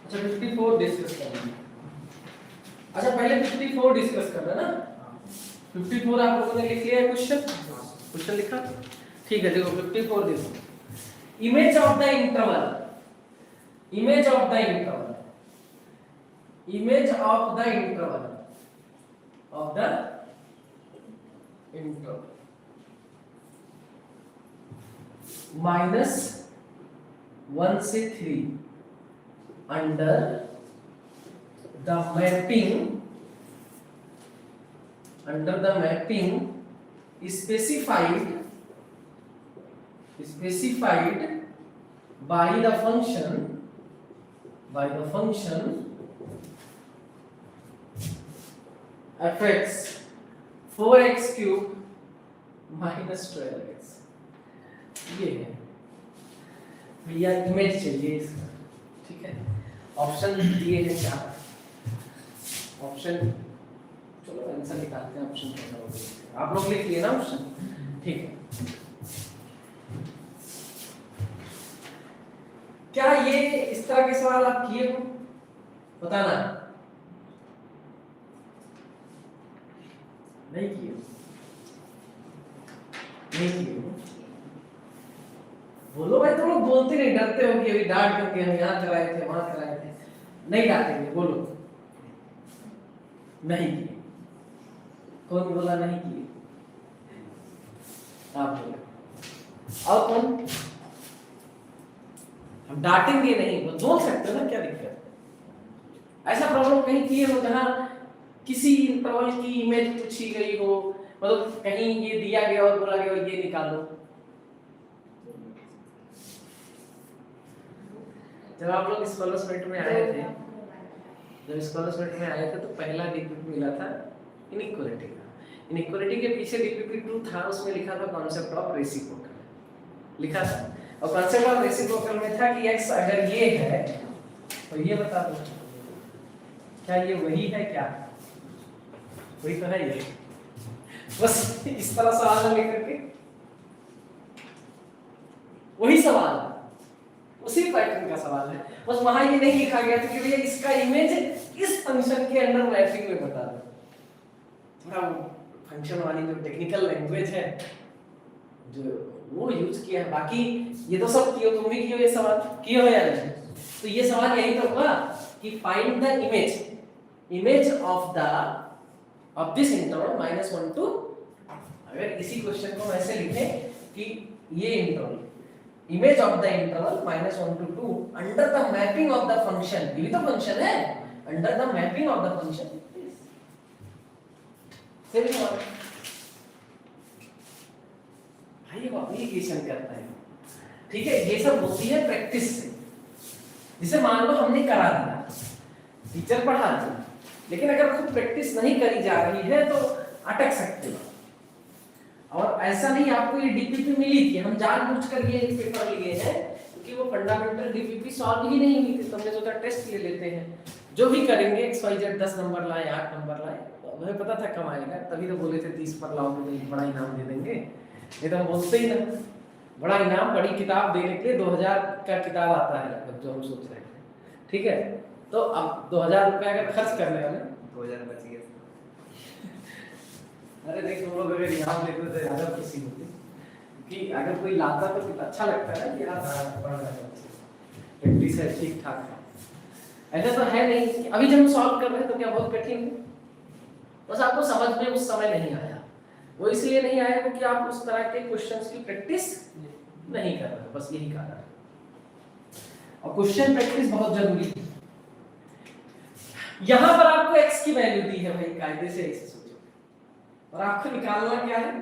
अच्छा 54 डिस्कस करना। अच्छा पहले 54 डिस्कस करना ना। 54 आप लोगों ने लिख लिया है, क्वेश्चन लिखा? ठीक है, देखो 54 देखो, image of the interval, image of the interval, image of the interval, of the interval -1 से 3 under the mapping, under the mapping specified by the function fx 4x cube minus 12x। ये है भैया, image चाहिए इसका। ठीक है, option दिए हैं 4 ऑप्शन, चलो आंसर निकालते हैं। ऑप्शन क्या होगा, आप लोग लिख लिए ना ऑप्शन? ठीक है, क्या ये इस तरह के सवाल आप किए हो, बताना। नहीं किए हो? नहीं किए हो? बोलो भाई, तुम लोग बोलते नहीं, डरते हो कि अभी डांट करके हम यहाँ कराए थे वहां कराए थे। नहीं डांटेंगे, बोलो नहीं किए। कौन बोला नहीं किए? आप बोले। और कौन? हम डांटेंगे नहीं, वो बोल सकते हो ना, क्या दिक्कत है? ऐसा प्रॉब्लम कहीं किए हो जहां किसी इंटरवल की इमेज पूछी गई हो, मतलब कहीं ये दिया गया और बोला गया ये निकालो। जब आप लोग स्कॉलरशिप में आए थे, जब स्कॉलरशिप में आए थे तो पहला डीपीपी मिला था इनइक्वालिटी का। इनइक्वालिटी के पीछे डीपीपी 2 था, उसमें लिखा था कॉन्सेप्ट ऑफ रेसिप्रोकल लिखा था, और कॉन्सेप्ट ऑफ रेसिप्रोकल में था कि x अगर ये है तो ये बता दो क्या ये वही है, क्या वही तो है ये। बस इस तरह सवाल लेकर के वही सवाल है, उसी पैटर्न का सवाल है, बस वहां ये नहीं लिखा गया था कि भैया इसका इमेज इस फंक्शन के अंडर मैपिंग में बता दो। थोड़ा फंक्शन वाली जो टेक्निकल लैंग्वेज है जो वो यूज किया है, बाकी ये तो सब कियो, तुम भी कियो ये सवाल, कियो हो या नहीं? तो ये सवाल यही तो हुआ कि find the image of this interval -1 to, अगर इसी क्वेश्चन को ऐसे लिखें कि ये interval, image of the interval -1 to 2 under the mapping of the function, ये भी तो फंक्शन है, under the mapping of the function. फिर भाई वो एप्लीकेशन करता है, ठीक है। ये सब होती है प्रैक्टिस से। जिसे मान लो हमने करा दिया, टीचर पढ़ा दिया, लेकिन अगर खुद प्रैक्टिस नहीं करी जा रही है तो अटक सकते हो। और ऐसा नहीं आपको ये डीपीपी मिली थी, हम जानबूझकर ये पेपर लिए हैं क्योंकि वो फंडामेंटल डीपीपी सॉल्व ही नहीं हुई थी, तो हमने सोचा टेस्ट ले लेते हैं। जो भी करेंगे XYZ 10 नंबर लाए, 8 नंबर लाए, तो हमें पता था कम आएगा, तभी तो बोले थे 30 पर लाओगे तो बड़ा इनाम दे देंगे। ये तो हम बोलते ही ना, बड़ा इनाम बड़ी किताब देने के लिए 2000 का किताब आता है लगभग, जो हम सोच रहे थे, ठीक है। तो अब 2000 रुपये अगर खर्च करने वाले, 2000 बच गए। अरे देख तुम लोग अगर इनाम लेते तो ज़्यादा खुशी होती, कि अगर कोई लाता तो कितना अच्छा लगता है कि यार पढ़ रहा है, प्रैक्टिस है, ठीक ठाक है। ऐसा तो है नहीं। अभी जब हम सॉल्व कर रहे हैं तो क्या बहुत कठिन है, बस आपको समझ में उस समय नहीं आया। वो इसलिए नहीं आया क्योंकि आप उस तरह के क्वेश्चंस की प्रैक्टिस नहीं कर रहे, बस यही कारण है। और क्वेश्चन प्रैक्टिस बहुत जरूरी है। यहां पर आपको x की वैल्यू दी है भाई, कायदे से x सोचो, और आपको निकालना क्या है,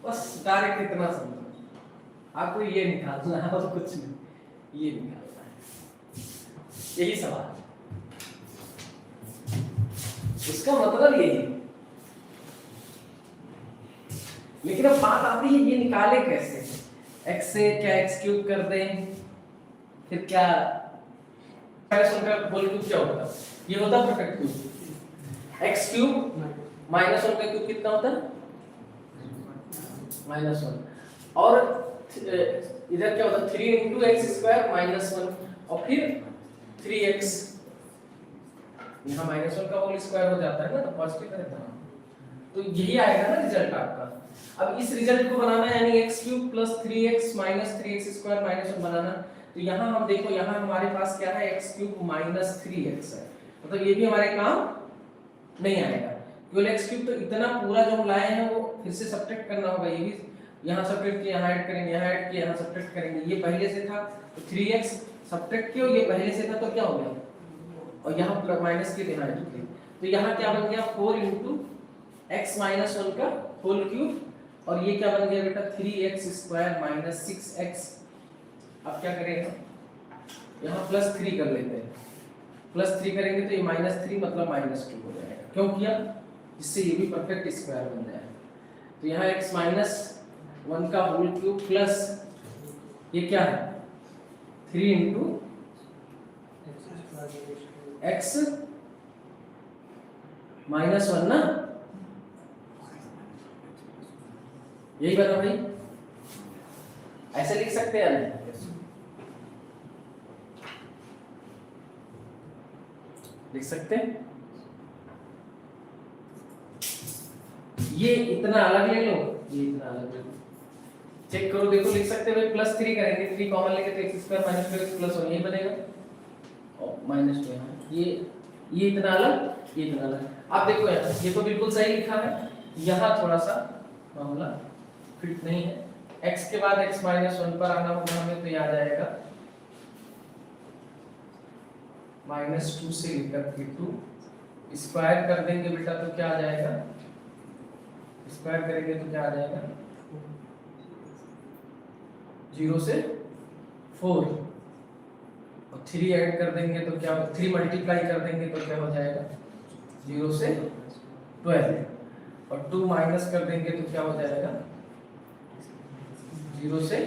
बस डायरेक्ट इतना समझो, आपको ये निकालना है और कुछ नहीं, ये निकालना है, यही सवाल। इसका मतलब यही है। लेकिन अब बात आती है ये निकाले कैसे, x से क्या x³ कर दें, फिर क्या उनका होल क्यूब क्या होता है, ये होता है परफेक्ट क्यूब। x³ -1 का क्यूब कितना होता है, -1, और इधर क्या होता है 3 × x² -1, और फिर 3x, यहाँ -1 का होल स्क्वायर हो जाता है ना, तो पॉजिटिव रहता है, तो यही आएगा ना रिजल्ट आपका। अब इस रिजल्ट को बनाना है, यानी x³ + 3x - 3x² -1 बनाना। तो यहाँ हम देखो, यहाँ हमारे पास क्या है, x³ - 3x है, मतलब ये भी हमारे काम नहीं आएगा। केवल x³ तो इतना पूरा जो हम लाए हैं वो फिर से सब्ट्रैक्ट करना होगा, ये भी यहाँ सब्ट्रैक्ट किया, यहाँ ऐड करेंगे, यहाँ ऐड किया, यहाँ सब्ट्रैक्ट करेंगे। ये पहले से था तो 3x सब्ट्रैक्ट किया, ये पहले से था तो क्या हो गया, और यहाँ प्लस माइनस के यहाँ ऐड किया, तो यहाँ क्या बन गया 4 × x - 1 का होल क्यूब, और ये क्या बन गया बेटा 3x² - 6x। अब क्या करेंगे, यहाँ +3 कर लेते हैं, +3 करेंगे तो ये -3 मतलब -2 हो जाएगा। क्यों किया, इससे ये भी परफेक्ट स्क्वायर बन जाएगा। तो यहाँ x - 1 का होल क्यूब प्लस ये क्या है 3 × x - 1 ना, यही बना भाई, ऐसे लिख सकते हैं ना, लिख सकते हैं। ये इतना अलग ले लो, ये इतना अलग ले लो, चेक करो, देखो लिख सकते हैं भाई, +3 करेंगे, 3 कॉमन लेके तो x² - 2x + 1 यही बनेगा, और -2 यहाँ, ये इतना अलग, ये इतना अलग। आप देखो यहाँ, ये तो बिल्कुल सही लिखा है, यहाँ थोड़ा सा मामला फिट नहीं है। x के बाद x - 1 पर आना होगा हमें, तो ये आ जाएगा -2 से लेकर के 2, स्क्वायर कर देंगे बेटा तो क्या आ जाएगा, स्क्वायर करेंगे तो क्या आ जाएगा 0 से 4, और 3 ऐड कर देंगे तो क्या, 3 मल्टीप्लाई कर देंगे तो क्या हो जाएगा 0 से 12, और 2 माइनस कर देंगे तो क्या हो जाएगा 0 से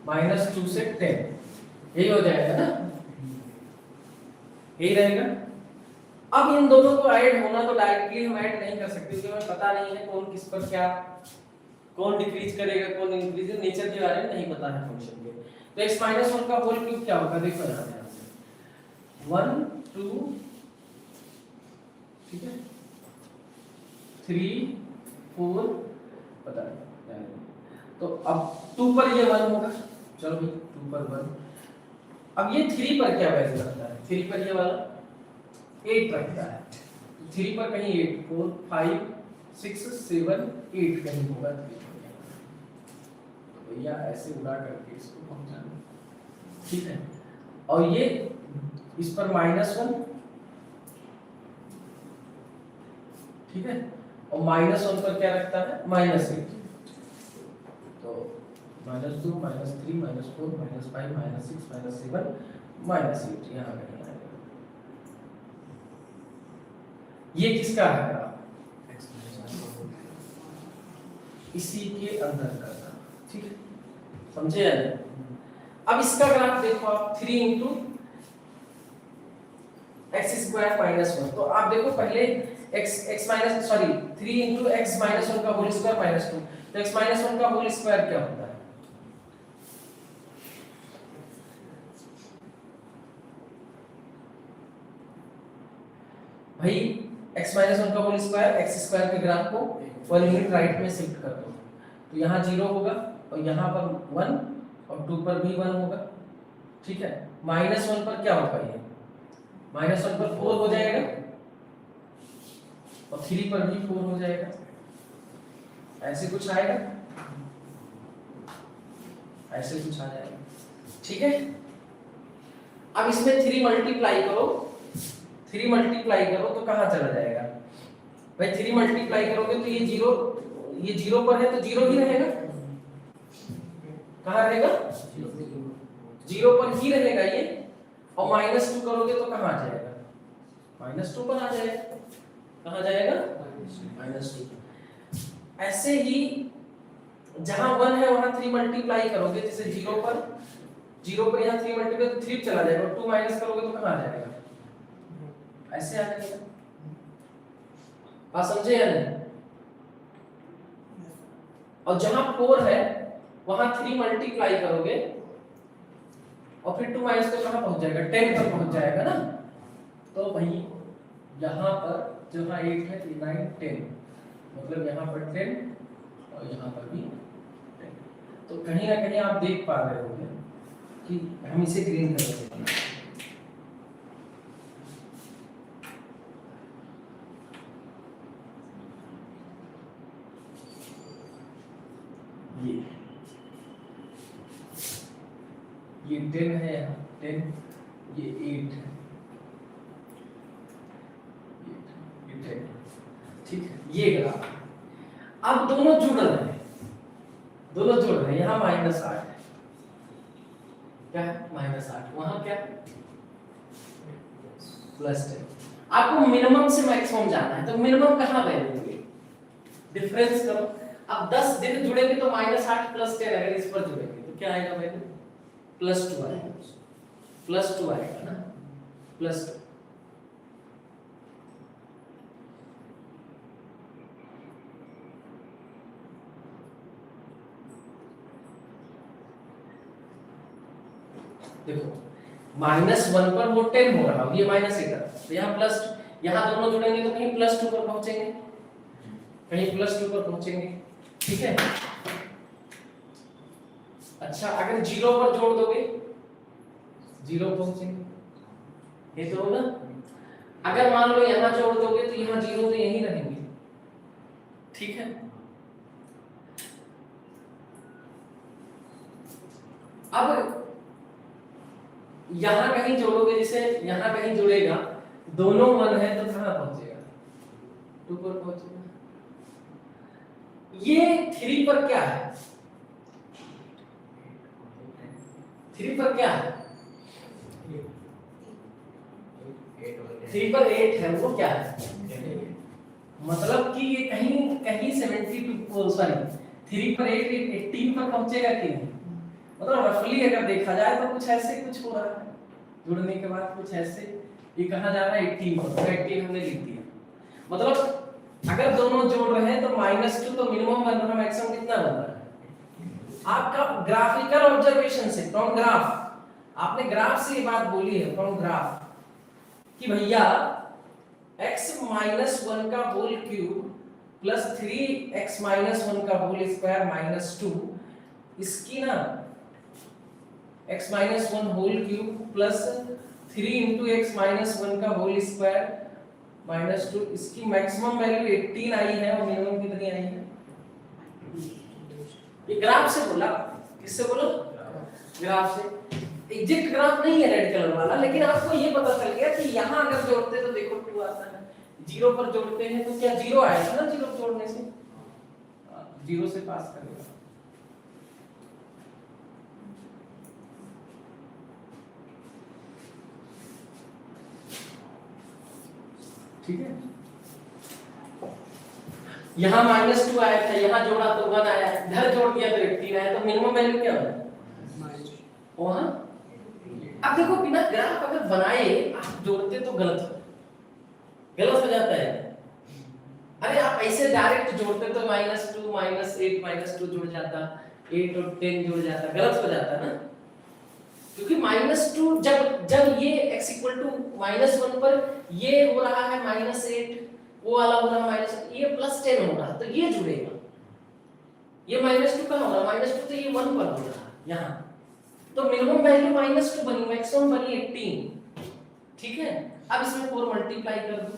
-2 से 10, यही हो जाएगा ना, यही रहेगा। अब इन दोनों को ऐड होना तो डायरेक्टली हम ऐड नहीं कर सकते, क्योंकि हमें पता नहीं है कौन किस पर क्या, कौन डिक्रीज करेगा कौन इंक्रीज, नेचर के बारे में नहीं पता है फंक्शन के। तो x - 1 का होल क्यूब क्या होगा, देखो यहाँ पे 1 2 ठीक है 3 4 पता नहीं, तो अब 2 पर ये 1 होगा, चलो भाई 2 पर 1। अब ये 3 पर क्या वैल्यू रखता है, 3 पर ये वाला 8 रखता है, 3 पर कहीं 8 4 5 6 7 8 कहीं होगा, भैया ऐसे उड़ा करके इसको पहुंचाना, ठीक है। और ये इस पर -1, ठीक है, और -1 पर क्या रखता है, -8, तो -2 -3 -4 -5 -6 -7 -8 यहाँ कहीं आएगा। ये किसका है ग्राफ, इसी के अंदर का ग्राफ, ठीक है, समझे या नहीं? अब इसका ग्राफ देखो आप, 3 इंटू एक्स स्क्वायर -1, तो आप देखो पहले x minus sorry 3 into x -1 का होल स्क्वायर -2, तो x -1 का होल स्क्वायर क्या होता है, भाई x -1 का होल स्क्वायर, x स्क्वायर के ग्राफ को 1 यूनिट राइट में शिफ्ट कर दो, तो यहाँ 0 होगा और यहाँ पर 1 और 2 पर भी 1 होगा, ठीक है। -1 पर क्या होगा, ये -1 पर 4 हो जाएगा और 3 पर भी 4 हो जाएगा, ऐसे कुछ आएगा, ऐसे कुछ आ जाएगा, ठीक है। अब इसमें 3 मल्टीप्लाई करो, 3 मल्टीप्लाई करो तो कहाँ चला जाएगा भाई, 3 मल्टीप्लाई करोगे तो ये 0 पर है तो 0 ही रहेगा, कहाँ रहेगा, 0 पर ही रहेगा ये, और -2 करोगे तो कहाँ आ जाएगा, -2 पर आ जाएगा, कहाँ जाएगा, -2। ऐसे ही जहां 1 है वहां 3 मल्टीप्लाई करोगे, जैसे 0 पर यहाँ 3 मल्टीप्लाई तो 3 चला जाएगा, और 2 माइनस करोगे तो कहाँ आ जाएगा, ऐसे आ जाएगा, बात समझे या नहीं? और जहां 4 है वहां 3 मल्टीप्लाई करोगे और फिर 2 माइनस तो कहां पहुंच जाएगा, 10 पर पहुंच जाएगा ना, तो भाई यहाँ पर जहाँ 8 है 9 10, मतलब यहाँ पर 10 और यहाँ पर भी 10, तो कहीं ना कहीं आप देख पा रहे होंगे कि हम इसे ग्रीन कर देते हैं, ये 10 है, यहाँ 10, ये 8 है, ये 10, ठीक है, ये ग्राफ। अब दोनों जुड़ रहे हैं, दोनों जुड़ रहे हैं, यहाँ -8 है, क्या है -8, वहां क्या +10। आपको मिनिमम से मैक्सिमम जाना है, तो मिनिमम कहाँ वैल्यू होगी, डिफरेंस करो। अब 10 दिन जुड़ेंगे तो -8 +10, अगर इस पर जुड़ेंगे तो क्या आएगा वैल्यू, +2 आएगा, +2 आएगा ना, +2। देखो -1 पर वो 10 हो रहा है, ये -8 तो यहाँ प्लस, यहाँ दोनों जुड़ेंगे तो कहीं +2 पर पहुंचेंगे, कहीं +2 पर पहुंचेंगे, ठीक है। अच्छा अगर 0 पर जोड़ दोगे 0 पहुंचेंगे, ये तो होगा। अगर मान लो यहाँ जोड़ दोगे तो यहाँ 0 तो यहीं रहेंगे, ठीक है। अब यहां कहीं जोड़ोगे, जैसे यहां कहीं जुड़ेगा, दोनों 1 है तो कहां पहुंचेगा, 2 पर पहुंचेगा। ये 3 पर क्या है, 3 पर क्या है, 3 पर 8 है, वो क्या है, मतलब कि ये कहीं कहीं 72 सॉरी 3 पर 8 18 पर पहुंचेगा कि नहीं, मतलब रफली अगर देखा जाए तो कुछ ऐसे कुछ हो रहा है, जुड़ने के बाद कुछ ऐसे, ये कहाँ जा रहा है 18 पर, 18 हमने लिख दिया। मतलब अगर दोनों जोड़ रहे हैं तो -2 तो मिनिमम बन रहा है, मैक्सिमम कितना बन रहा है। आपका ग्राफिकल ऑब्जर्वेशन से, फ्रॉम ग्राफ, आपने ग्राफ से ये बात बोली है, फ्रॉम ग्राफ, कि भैया x -1 का होल क्यूब प्लस 3x -1 का होल स्क्वायर -2, इसकी ना x -1 whole cube plus 3 into x -1 का होल स्क्वायर -2, इसकी मैक्सिमम वैल्यू 18 आई है और मिनिमम कितनी आई है, ये ग्राफ से बोला, किससे बोलो? ग्राफ से। एग्जैक्ट ग्राफ नहीं है रेड कलर वाला, लेकिन आपको ये पता चल गया कि यहाँ अगर जोड़ते तो देखो 2 आता है, 0 पर जोड़ते हैं तो क्या 0 आएगा ना, 0 जोड़ने से 0 से पास करेगा। ठीक है, यहाँ -2 आया था, यहाँ जोड़ा तो 1 आया, इधर जोड़ दिया तो 18 आया, तो मिनिमम वैल्यू क्या होगा? वहां अब देखो बिना ग्राफ अगर बनाए आप जोड़ते तो गलत हो जाता है। अरे आप ऐसे डायरेक्ट जोड़ते तो -2 -8 -2 जुड़ जाता, 8 और 10 जुड़ जाता, गलत हो जाता ना, क्योंकि -2 जब ये x -1 पर ये हो रहा है -8, वो वाला हो रहा है ये +10 हो रहा, तो ये जुड़ेगा। ये -2 कहाँ हो रहा? -2 तो ये 1 पर हो रहा यहाँ, तो मिनिमम वैल्यू -2 बनी, मैक्सिमम बनी 18। ठीक है, अब इसमें 4 मल्टीप्लाई कर दो,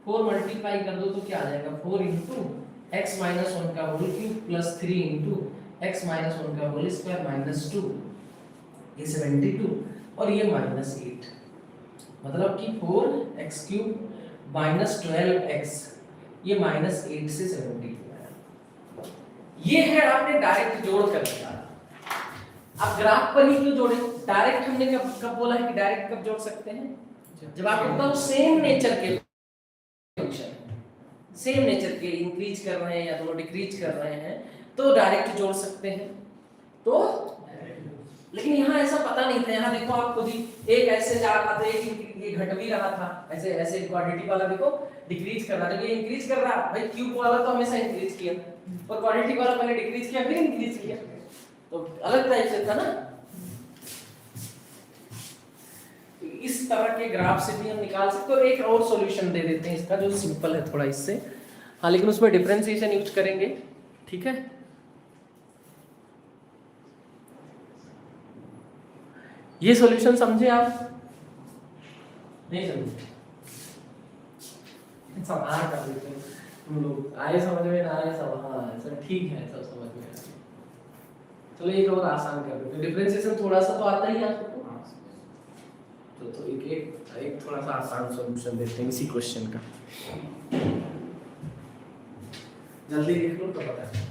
4 मल्टीप्लाई कर दो तो क्या आ जाएगा? 4 into x minus 1 का whole cube plus 3 into x minus 1 का होल स्क्वायर माइनस 2, ये 72 और ये -8, मतलब कि 4x क्यूब माइनस 12x, ये -8 से 72 आया। ये है आपने डायरेक्ट जोड़ कर दिया। अब ग्राफ पर ही क्यों जोड़े? डायरेक्ट हमने कब बोला है कि डायरेक्ट कब जोड़ सकते हैं? जब आप एकदम सेम नेचर के फंक्शन, सेम नेचर के इंक्रीज कर रहे हैं या तो डिक्रीज कर रहे हैं तो डायरेक्ट जोड़ सकते हैं। तो लेकिन यहाँ ऐसा पता नहीं था, यहाँ देखो आप खुद ही एक ऐसे जा रहा था, एक ये घट भी रहा था, ऐसे ऐसे क्वाड्रेटिक वाला देखो डिक्रीज कर रहा था, ये इंक्रीज कर रहा है भाई, क्यूब वाला तो हमेशा इंक्रीज किया और क्वाड्रेटिक वाला पहले डिक्रीज किया फिर इंक्रीज किया, तो अलग टाइप से था ना। इस तरह के ग्राफ से भी हम निकाल सकते हैं। और एक और सॉल्यूशन दे देते हैं इसका जो सिंपल है थोड़ा इससे, हाँ लेकिन उसमें डिफरेंशिएशन यूज करेंगे। ठीक है, ये सॉल्यूशन समझे आप? नहीं समझे? समाधान कर देते हैं तुम लोग, आए समझ में ना आए सब, हाँ सर ठीक है, सब समझ में आए। चलो एक और आसान कर देते हैं, डिफरेंशिएशन थोड़ा सा तो आता ही है आपको, तो एक थोड़ा सा आसान सॉल्यूशन देते हैं इसी क्वेश्चन का, जल्दी देख लो तो पता है।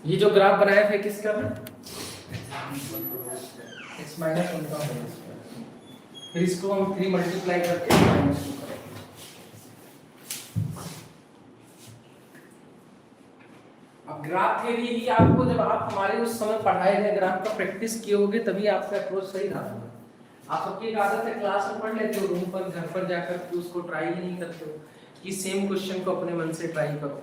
ये जो ग्राफ बनाया था किसका है? x माइनस 1 का होल स्क्वायर, फिर इसको हम 3 मल्टीप्लाई करके -2 करेंगे। अब ग्राफ थ्योरी ही आपको, जब आप हमारे उस समय पढ़ाए गए ग्राफ का प्रैक्टिस किए होगे तभी आपका अप्रोच सही रहा होगा। आप सबकी एक आदत है क्लास में पढ़ लेते हो, रूम पर घर पर जाकर के उसको ट्राई ही नहीं करते हो, कि सेम क्वेश्चन को अपने मन से ट्राई करो।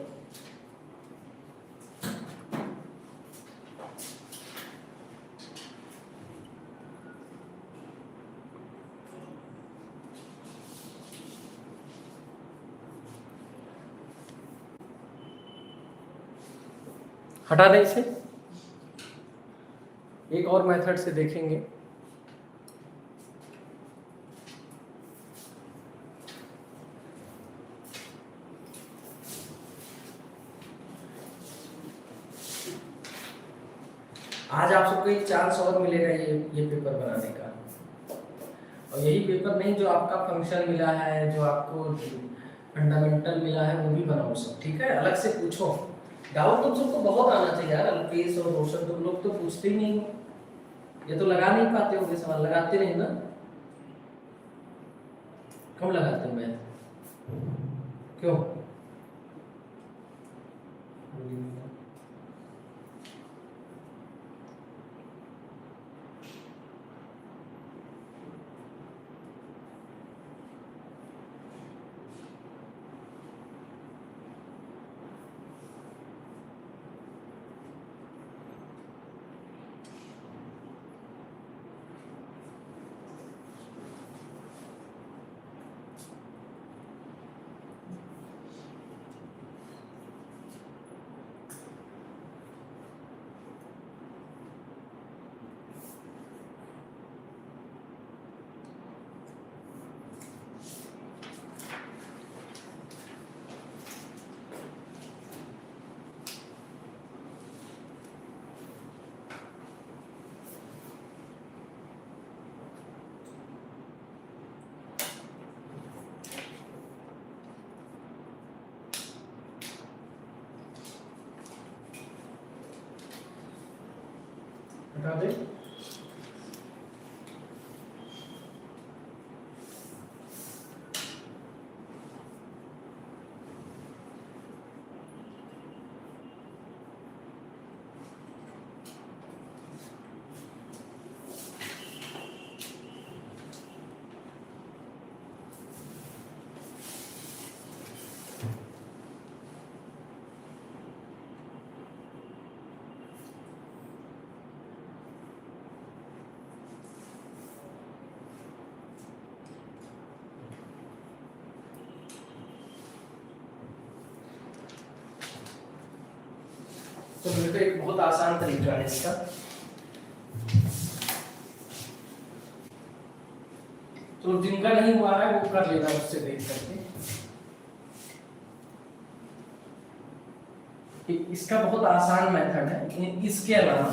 हटा दें इसे, एक और मेथड से देखेंगे। आज आप सबको एक चांस और मिलेगा ये पेपर बनाने का, और यही पेपर नहीं जो आपका फंक्शन मिला है, जो आपको फंडामेंटल मिला है, वो भी बनाओ सब, ठीक है। अलग से पूछो, डाउट तुम सबको बहुत आना चाहिए यार। अल्पेश और रोशन तुम लोग तो पूछते ही नहीं हो, ये तो लगा नहीं पाते होगे सवाल, लगाते नहीं ना? कम लगाते हो मैथ, क्यों? हटा दे। तो मेरे को एक बहुत आसान तरीका है इसका, तो जिनका नहीं हुआ है वो कर लेना उससे देख करके। इसका बहुत आसान मेथड है, इसके अलावा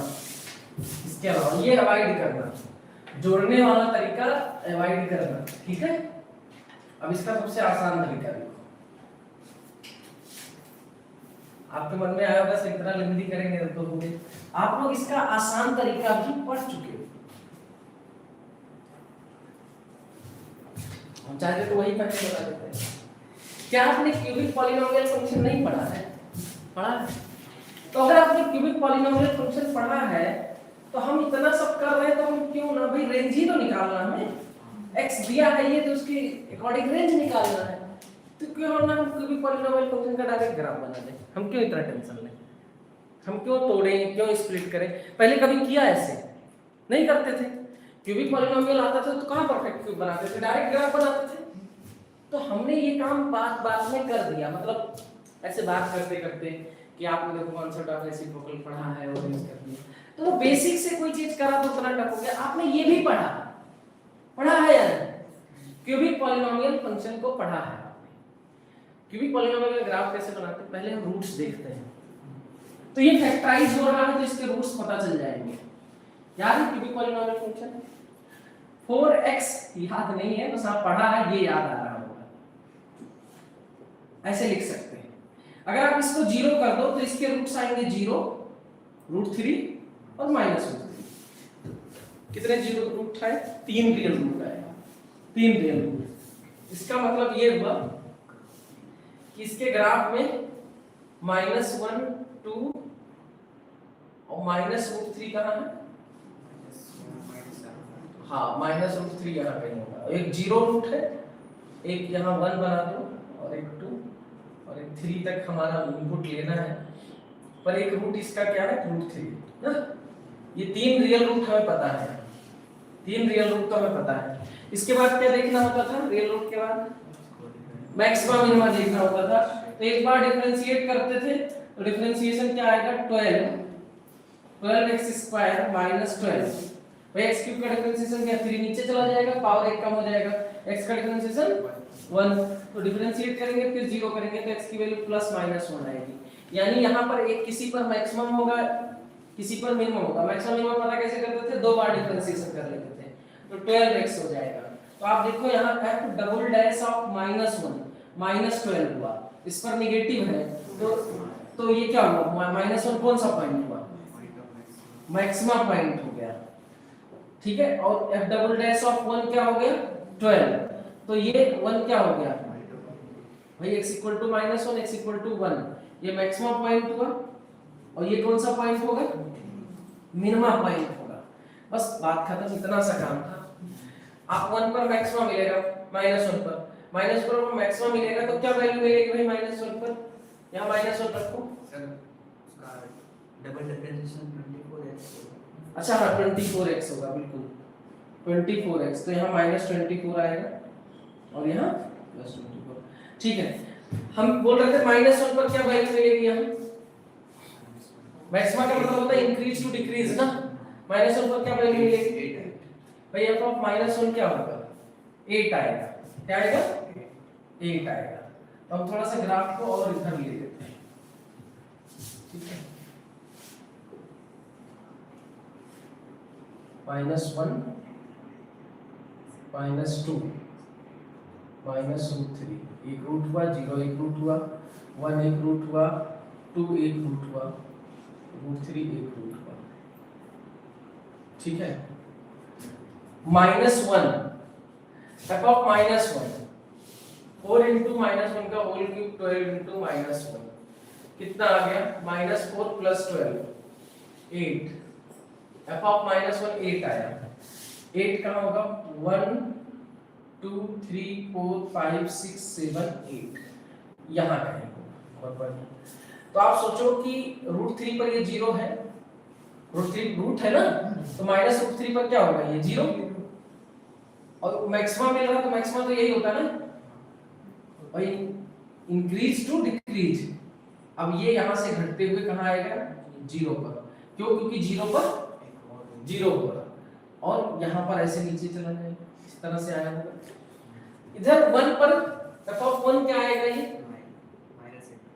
ये अवॉइड करना, जोड़ने वाला तरीका अवॉइड करना, ठीक है। अब इसका सबसे आसान तरीका देखो, आपके मन में आया होगा सही तरह लंबी करेंगे तो होंगे। आप लोग इसका आसान तरीका भी पढ़ चुके हो, हम चाहते तो वही पढ़ने बता देते हैं। क्या आपने क्यूबिक पॉलिनोमियल फंक्शन नहीं पढ़ा है? पढ़ा है। तो अगर आपने क्यूबिक पॉलिनोमियल फंक्शन पढ़ा है तो हम इतना सब कर रहे हैं तो हम क्यों ना भाई रेंज ही तो निकालना है, x दिया है ये तो उसकी अकॉर्डिंग रेंज निकालना है, तो क्यों ना हम क्यूबिक पॉलिनोमियल फंक्शन का डायरेक्ट ग्राफ बना दें। हम क्यों इतना टेंशन लें, हम क्यों तोड़ें, क्यों स्प्लिट करें? पहले कभी किया ऐसे नहीं करते थे। क्यूबिक पॉलिनोमियल आता था तो कहां परफेक्ट क्यूब बनाते थे, डायरेक्ट ग्राफ बनाते थे। तो हमने ये काम बात में कर दिया, मतलब ऐसे बात करते करते कि आपने देखो कॉन्सेप्ट ऑफ रेसिप्रोकल पढ़ा है और यूज कर दिया, तो बेसिक से कोई चीज करा तो उतना टफ हो गया। आपने ये भी पढ़ा है यार, क्यूबिक पॉलिनोमियल फंक्शन को पढ़ा है। क्यूबिक पॉलिनोमियल का ग्राफ कैसे बनाते हैं, पहले हम रूट्स देखते हैं। तो ये फैक्टराइज हो रहा है तो इसके रूट्स पता चल जाएंगे। याद है क्यूबिक पॉलिनोमियल फंक्शन 4x, याद नहीं है बस आप पढ़ा है, ये याद आ रहा होगा। ऐसे लिख सकते हैं, अगर आप इसको 0 कर दो तो इसके रूट्स आएंगे 0, √3 और -√3। कितने 0 रूट है? 3 रियल रूट आएगा, 3 रियल रूट। इसका मतलब ये हुआ कि इसके ग्राफ में -1, 2 और -√3 कहाँ है? हाँ, -√3 यहाँ कहीं होगा। एक 0 रूट है, एक यहाँ 1 बना दो और एक 2 3 तक हमारा इनपुट लेना है, पर एक रूट इसका क्या है, √3 ना। ये 3 रियल रूट हमें पता है, 3 रियल रूट तो हमें पता है। इसके बाद क्या देखना होता था, रियल रूट के बाद मैक्सिमा मिनिमा देखना होता था। तो एक बार डिफरेंशिएट करते थे, तो डिफरेंशिएशन क्या आएगा, 12x² - 12 भाई x क्यूब का डिफरेंशिएशन क्या, 3 नीचे चला जाएगा, पावर 1 कम हो जाएगा, x का डिफरेंशिएशन 1, तो डिफरेंशिएट करेंगे फिर 0 करेंगे तो x की वैल्यू +-1 आएगी। यानी यहाँ पर एक किसी पर मैक्सिमम होगा, किसी पर मिनिमम होगा। मैक्सिमम मिनिमम पता कैसे करते थे, 2 बार डिफरेंशिएशन कर लेते थे, तो 12x हो जाएगा। तो आप देखो यहाँ f डबल डैश ऑफ -1 -12 हुआ, इस पर नेगेटिव है, तो ये क्या हुआ, -1 कौन सा पॉइंट हुआ, मैक्सिमा पॉइंट हो गया, ठीक है। और f डबल डैश ऑफ 1 क्या हो गया, 12, तो ये 1 क्या हो गया भाई, x equal to -1 x equal to 1, ये मैक्सिमा पॉइंट हुआ, और ये कौन सा पॉइंट होगा, मिनिमा पॉइंट होगा। बस बात खत्म, इतना सा काम था। आप 1 पर मैक्सिमा मिलेगा, -1 पर मैक्सिमा मिलेगा, तो क्या वैल्यू मिलेगी भाई -1 पर, यहाँ -1 रखो सर उसका डबल डिफरेंशिएशन 24x अच्छा हाँ 24x होगा, बिल्कुल 24x, तो यहाँ -24 आएगा और यहाँ +24, ठीक है। हम बोल रहे थे -1 पर क्या वैल्यू मिलेगी, यहाँ मैक्सिमा का मतलब होता है इंक्रीज टू डिक्रीज ना, -1 पर क्या वैल्यू मिलेगी भाई, f ऑफ -1 क्या होगा, 8 आएगा, क्या आएगा 8 आएगा। तो हम थोड़ा सा ग्राफ को और इधर ले लेते हैं, ठीक है, -1 -2 -√3, एक रूट हुआ, 0 एक रूट हुआ, 1 एक रूट हुआ, 2 एक रूट हुआ, √3 एक रूट हुआ, ठीक है। -1 f ऑफ -1 4 into -1 का होल क्यूब 12 into -1 कितना आ गया, -4 + 12 8, f ऑफ -1 8 आया, 8 कहाँ होगा, 1 2 3 4 5 6 7 8 यहाँ कहीं होगा, बहुत बढ़िया। तो आप सोचो कि √3 पर ये 0 है, √3 रूट है ना, तो -√3 पर क्या होगा, ये 0, और मैक्सिमा मिल रहा, तो मैक्सिमा तो यही होता ना भाई, इंक्रीज टू डिक्रीज। अब ये यहाँ से घटते हुए कहाँ आएगा, 0 पर, क्यों, क्योंकि 0 पर 0 होगा, और यहाँ पर ऐसे नीचे चला जाएगा, इस तरह से आया होगा। इधर 1 पर f ऑफ 1 क्या आएगा, ये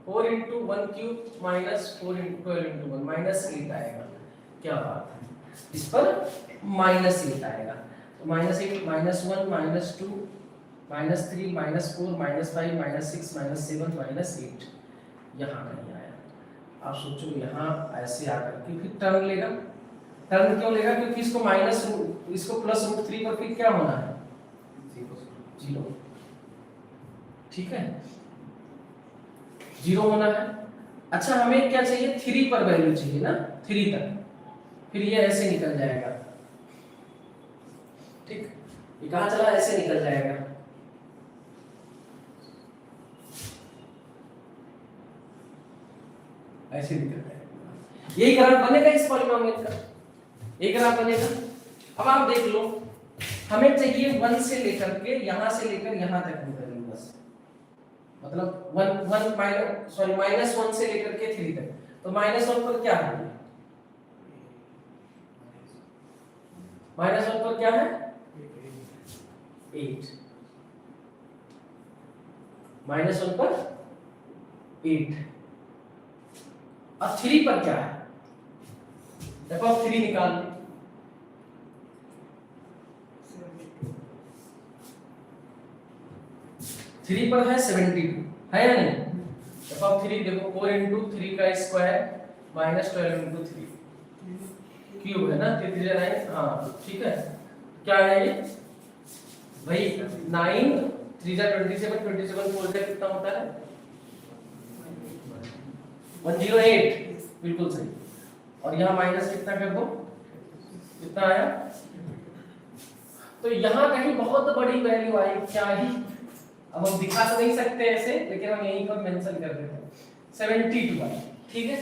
4 into 1 cube -4 into 12 into 1 -8 आएगा, क्या बात है, इस पर -8 आएगा, तो -8 -1 -2 -3 -4 -5 -6 -7 -8 यहाँ नहीं आया। आप सोचो यहाँ ऐसे आकर के फिर टर्न लेगा, टर्न क्यों लेगा, क्योंकि इसको +√3 पर फिर क्या होना है, 0, ठीक है, 0 होना है। अच्छा हमें क्या चाहिए, 3 पर वैल्यू चाहिए ना, 3 तक, फिर ये ऐसे निकल जाएगा, ठीक, ये कहाँ चला, ऐसे निकल जाएगा, ऐसे निकल जाएगा, यही ग्राफ बनेगा इस पॉलिनोमियल का, एक ग्राफ बनेगा। अब आप देख लो, हमें चाहिए 1 से लेकर के यहाँ से लेकर यहाँ तक निकलनी, बस मतलब 1 से लेकर के 3 तक, तो -1 पर क्या है, -1 पर क्या है 8, -1 पर 8, अब 3 पर क्या है, f ऑफ 3 निकाल ले, 3 पर है 72, है या नहीं, f ऑफ 3 देखो 4 into 3 का स्क्वायर -12 into 3 क्यूब है ना, 3 3 9, हाँ ठीक है, क्या है ये भाई 9 3 27 27 4 से कितना होता है 108, बिल्कुल सही, और यहाँ माइनस कितना कर दो, कितना आया, तो यहाँ कहीं बहुत बड़ी वैल्यू आई, क्या आई अब हम दिखा तो नहीं सकते ऐसे, लेकिन हम यहीं पर मेंशन कर देते हैं 72 ठीक है।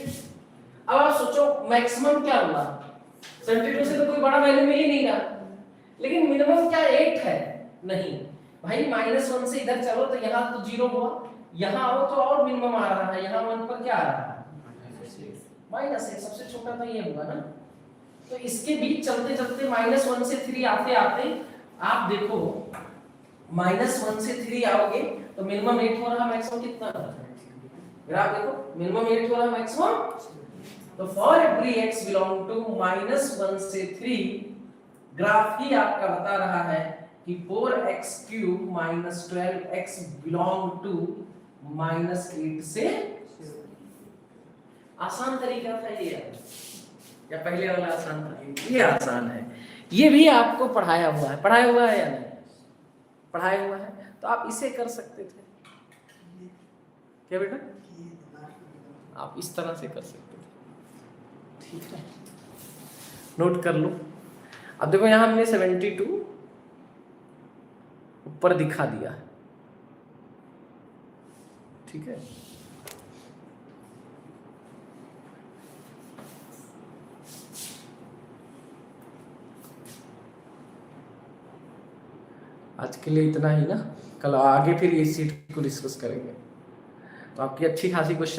अब आप सोचो मैक्सिमम क्या हुआ, 72 से तो कोई बड़ा वैल्यू मिल ही नहीं रहा, लेकिन मिनिमम क्या 8 है? नहीं भाई, -1 से इधर चलो तो यहाँ तो 0 हुआ, यहाँ आओ तो और मिनिमम आ रहा है, यहाँ 1 पर क्या आ रहा है? -1। सबसे छोटा तो ये होगा ना। तो इसके बीच चलते चलते -1 से 3 आते आते आप देखो, -1 से 3 आओगे तो मिनिमम 8 हो रहा, मैक्सिमम कितना हो रहा? ग्राफ देखो, मिनिमम 8 हो रहा, मैक्सिमम। तो for every x belong to -1 से 3, ग्राफ ही आपका बता रहा है कि 4x³ - 12x बिलोंग टू -8 से। आसान तरीका था ये, या पहले वाला आसान था? ये आसान है, ये भी आपको पढ़ाया हुआ है, पढ़ाया हुआ है या नहीं? पढ़ाया हुआ है, तो आप इसे कर सकते थे। क्या बेटा? आप इस तरह से कर सकते थे, ठीक है, नोट कर लो। अब देखो यहां हमने 72 ऊपर दिखा दिया, ठीक है। आज के लिए इतना ही ना, कल आगे फिर इस सीट को डिस्कस करेंगे। तो आपकी अच्छी खासी क्वेश्चन